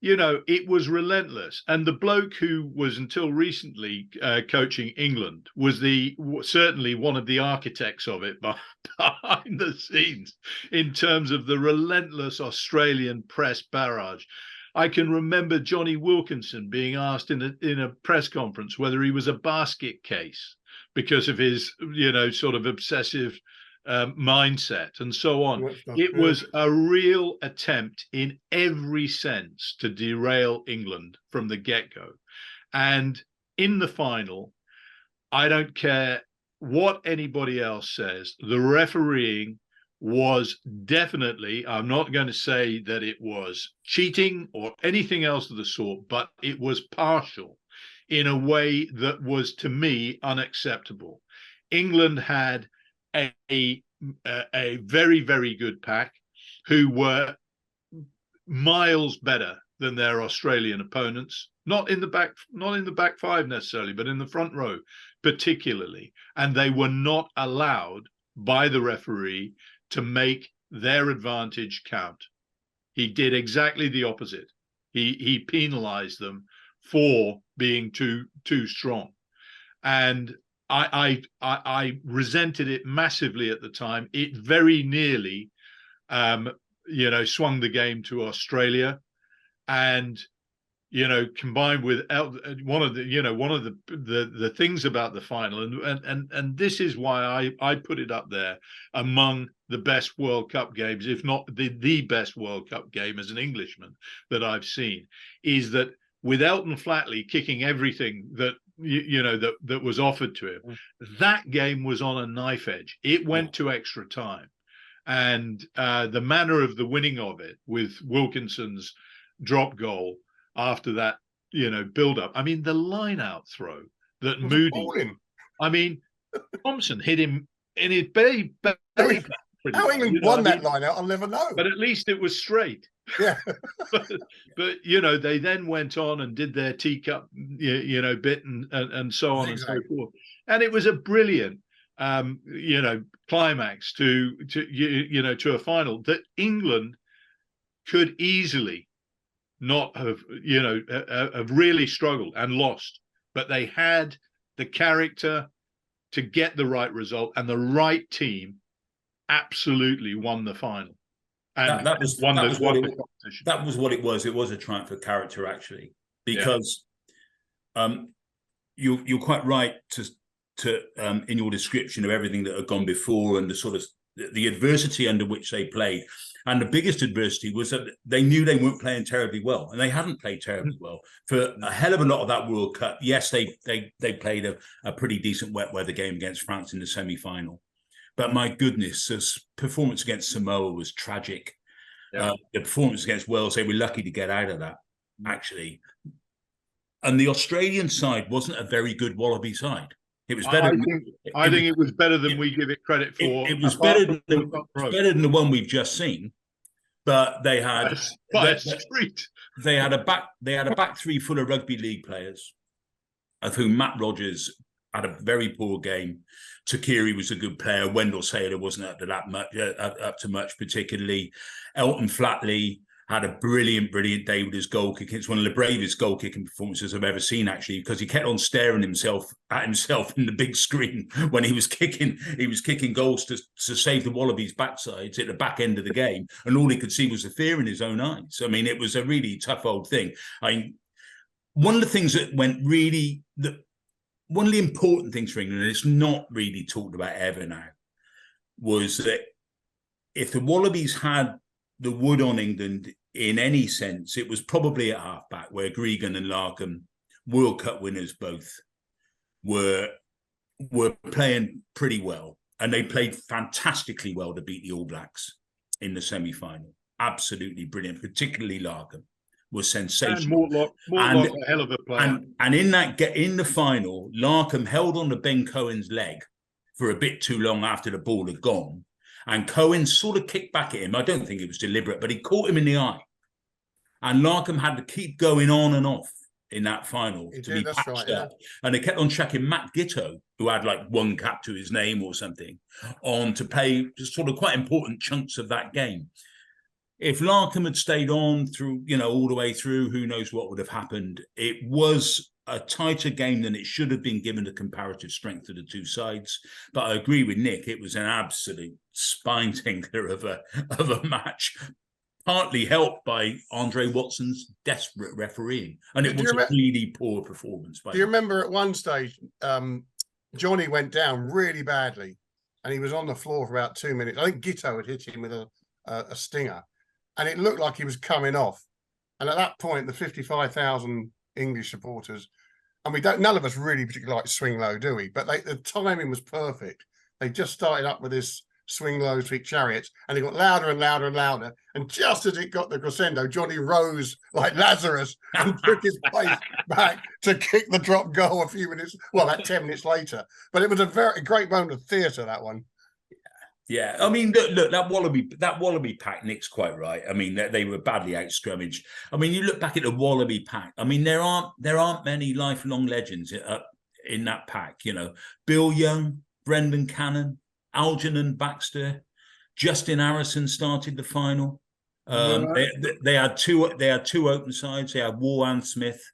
It was relentless. And the bloke who was until recently coaching England was certainly one of the architects of it behind the scenes in terms of the relentless Australian press barrage. I can remember Johnny Wilkinson being asked in a press conference whether he was a basket case because of his, sort of obsessive mindset and so on. It was a real attempt in every sense to derail England from the get-go. And in the final, I don't care what anybody else says, the refereeing was definitely, I'm not going to say that it was cheating or anything else of the sort, but it was partial in a way that was, to me, unacceptable. England had a very, very good pack who were miles better than their Australian opponents, not in the back 5 necessarily, but in the front row particularly. And they were not allowed by the referee to make their advantage count. He did exactly the opposite. He penalized them for being too strong. And I resented it massively at the time. It very nearly, swung the game to Australia, and combined with one of the things about the final, and this is why I put it up there among the best World Cup games, if not the best World Cup game as an Englishman that I've seen, is that with Elton Flatley kicking everything that that was offered to him, that game was on a knife edge. It went to extra time, and the manner of the winning of it with Wilkinson's drop goal after that build up. I mean, the line out throw that Moody appalling. I mean, Thompson hit him in his belly. How England won that line out, I'll never know. But at least it was straight. Yeah. but they then went on and did their teacup, bit and so on and so forth. And it was a brilliant, climax to a final that England could easily not have really struggled and lost, but they had the character to get the right result, and the right team absolutely won the final. And that was what it was. It was a triumph of character, actually, because you're quite right to in your description of everything that had gone before and the sort of the adversity under which they played. And the biggest adversity was that they knew they weren't playing terribly well, and they hadn't played terribly well for a hell of a lot of that World Cup. Yes, they played a pretty decent wet weather game against France in the semi-final. But my goodness, this performance against Samoa was tragic. Yeah. The performance against Wales, they were lucky to get out of that, actually. And the Australian side wasn't a very good Wallaby side. It was better. I think it was better than we give it credit for. It was better than the one we've just seen. But they had they had a back 3 full of rugby league players, of whom Matt Rogers had a very poor game. Takiri was a good player. Wendell Saylor wasn't up to much, particularly. Elton Flatley had a brilliant day with his goal kicking. It's one of the bravest goal kicking performances I've ever seen, actually, because he kept on staring at himself in the big screen when he was kicking goals to save the Wallabies' backsides at the back end of the game, and all he could see was the fear in his own eyes. I mean, it was a really tough old thing. One of the things that one of the important things for England, and it's not really talked about ever now, was that if the Wallabies had the wood on England in any sense, it was probably at halfback, where Gregan and Larkham, World Cup winners both, were playing pretty well, and they played fantastically well to beat the All Blacks in the semi-final. Absolutely brilliant, particularly Larkham was sensational. And Mortlock, a hell of a player. And in the final, Larkham held on to Ben Cohen's leg for a bit too long after the ball had gone. And Cohen sort of kicked back at him. I don't think it was deliberate, but he caught him in the eye. And Larkham had to keep going on and off in that final to be patched up. Yeah. And they kept on chucking Matt Gitto, who had like one cap to his name or something, on to play just sort of quite important chunks of that game. If Larkham had stayed on through, all the way through, who knows what would have happened. It was a tighter game than it should have been, given the comparative strength of the two sides. But I agree with Nick, it was an absolute spine tingler of a match, partly helped by Andre Watson's desperate refereeing. And it was a really poor performance. Do you remember at one stage, Johnny went down really badly and he was on the floor for about 2 minutes. I think Gitto had hit him with a stinger, and it looked like he was coming off. And at that point, the 55,000 English supporters, and none of us really particularly like swing low, do we? But the timing was perfect. They just started up with this swing low sweet chariots, and it got louder and louder and louder. And just as it got the crescendo, Johnny rose like Lazarus and took his place back to kick the drop goal a few minutes, about 10 minutes later. But it was a very great moment of theatre, that one. Yeah, I mean, look, that Wallaby pack, Nick's quite right. I mean, they were badly out scrummaged. I mean, you look back at the Wallaby pack. I mean, there aren't many lifelong legends in that pack. Bill Young, Brendan Cannon, Algernon Baxter, Justin Harrison started the final. They had two open sides. They had War and Smith.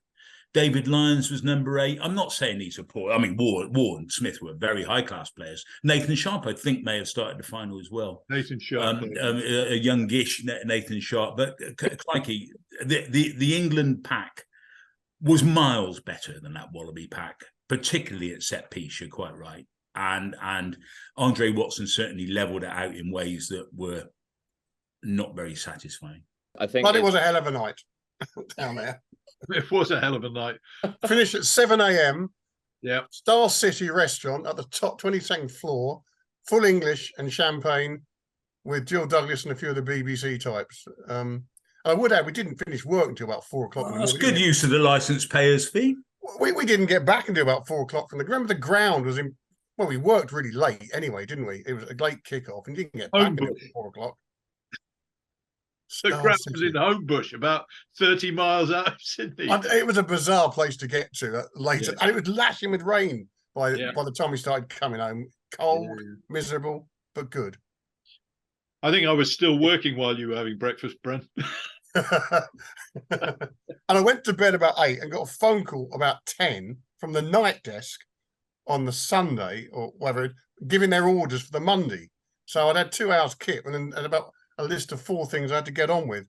David Lyons was number 8. I'm not saying these are poor. I mean, War and Smith were very high-class players. Nathan Sharp, I think, may have started the final as well. Nathan Sharp. A youngish Nathan Sharp. But crikey, the England pack was miles better than that Wallaby pack, particularly at set piece, you're quite right. And Andre Watson certainly levelled it out in ways that were not very satisfying. But it was a hell of a night down there. It was a hell of a night. Finished at 7 a.m. Yeah. Star City restaurant at the top 22nd floor, full English and champagne, with Jill Douglas and a few of the BBC types. I would add, we didn't finish work until about 4 o'clock in the morning. That's good use of the licence payers fee. We didn't get back until about 4 o'clock. Remember, the ground was in. Well, we worked really late anyway, didn't we? It was a late kickoff, and didn't get back until 4 o'clock. The ground was in Homebush, about 30 miles out of Sydney. It was a bizarre place to get to later, and it was lashing with rain by the time we started coming home. Cold, miserable, but good. I think I was still working while you were having breakfast, Brent. And I went to bed about 8 and got a phone call about 10 from the night desk on the Sunday or whatever, giving their orders for the Monday. So I'd had 2 hours kit and about a list of 4 things I had to get on with.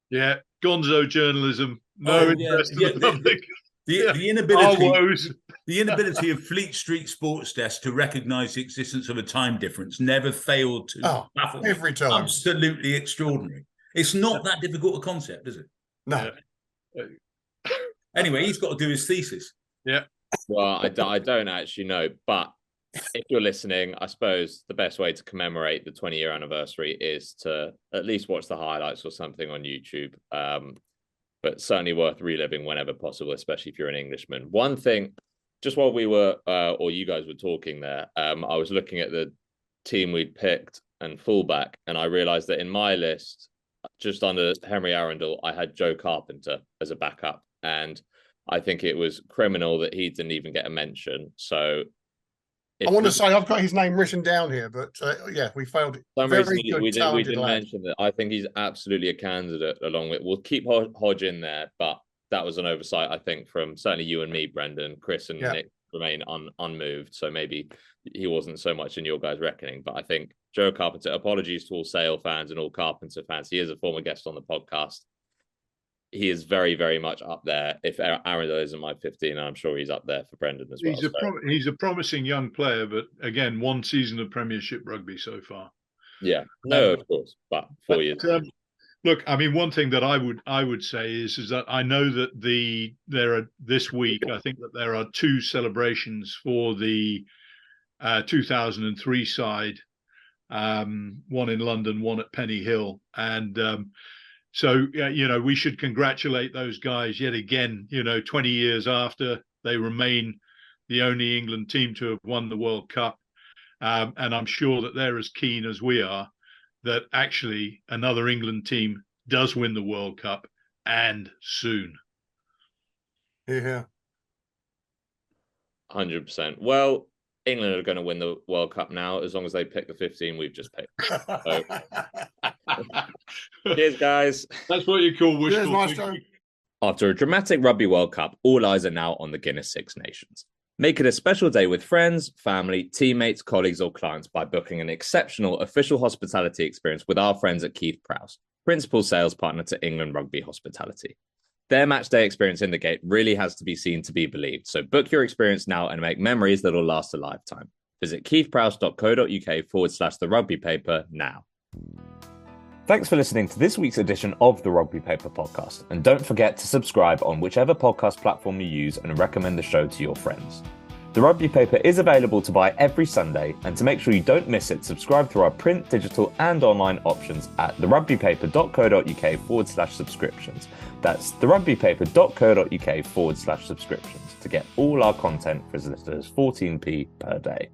Yeah, gonzo journalism, no interest in the public. The inability of Fleet Street Sports Desk to recognise the existence of a time difference never failed to baffle me. Every time. Absolutely extraordinary. It's not that difficult a concept, is it? No. Anyway, he's got to do his thesis. Yeah. Well, I don't actually know, but if you're listening, I suppose the best way to commemorate the 20-year anniversary is to at least watch the highlights or something on YouTube. But certainly worth reliving whenever possible, especially if you're an Englishman. One thing, just while we were, or you guys were talking there, I was looking at the team we'd picked and fullback, and I realised that in my list, just under Henry Arundel, I had Joe Carpenter as a backup, and I think it was criminal that he didn't even get a mention. So I want to say I've got his name written down here, but yeah, we failed it. Some Very reason good, we talented didn't lad. mention that. I think he's absolutely a candidate along with. We'll keep Hodge in there, but that was an oversight, I think, from certainly you and me, Brendan. Chris and Nick remain unmoved, so maybe he wasn't so much in your guys' reckoning. But I think Joe Carpenter, apologies to all Sale fans and all Carpenter fans. He is a former guest on the podcast. He is very, very much up there. If Arundel isn't my 15, I'm sure he's up there for Brendan as well. He's a promising young player, but again, one season of Premiership rugby so far. Yeah, no, of course, but 4 years. Look, I mean, one thing that I would say is that I know that there are this week. I think that there are 2 celebrations for the 2003 side, one in London, one at Penny Hill, and. So, we should congratulate those guys yet again, 20 years after. They remain the only England team to have won the World Cup. And I'm sure that they're as keen as we are that actually another England team does win the World Cup, and soon. Yeah. 100%. Well, England are going to win the World Cup now, as long as they pick the 15 we've just picked. So, cheers, guys. That's what you call wishful thinking. After a dramatic Rugby World Cup, all eyes are now on the Guinness Six Nations. Make it a special day with friends, family, teammates, colleagues, or clients by booking an exceptional official hospitality experience with our friends at Keith Prowse, principal sales partner to England Rugby Hospitality. Their match day experience in the gate really has to be seen to be believed, so book your experience now and make memories that will last a lifetime. Visit keithprowse.co.uk/the Rugby Paper now. Thanks for listening to this week's edition of the Rugby Paper Podcast, and don't forget to subscribe on whichever podcast platform you use and recommend the show to your friends. The Rugby Paper is available to buy every Sunday, and to make sure you don't miss it, subscribe through our print, digital and online options at therugbypaper.co.uk/subscriptions. That's therugbypaper.co.uk/subscriptions to get all our content for as little as 14p per day.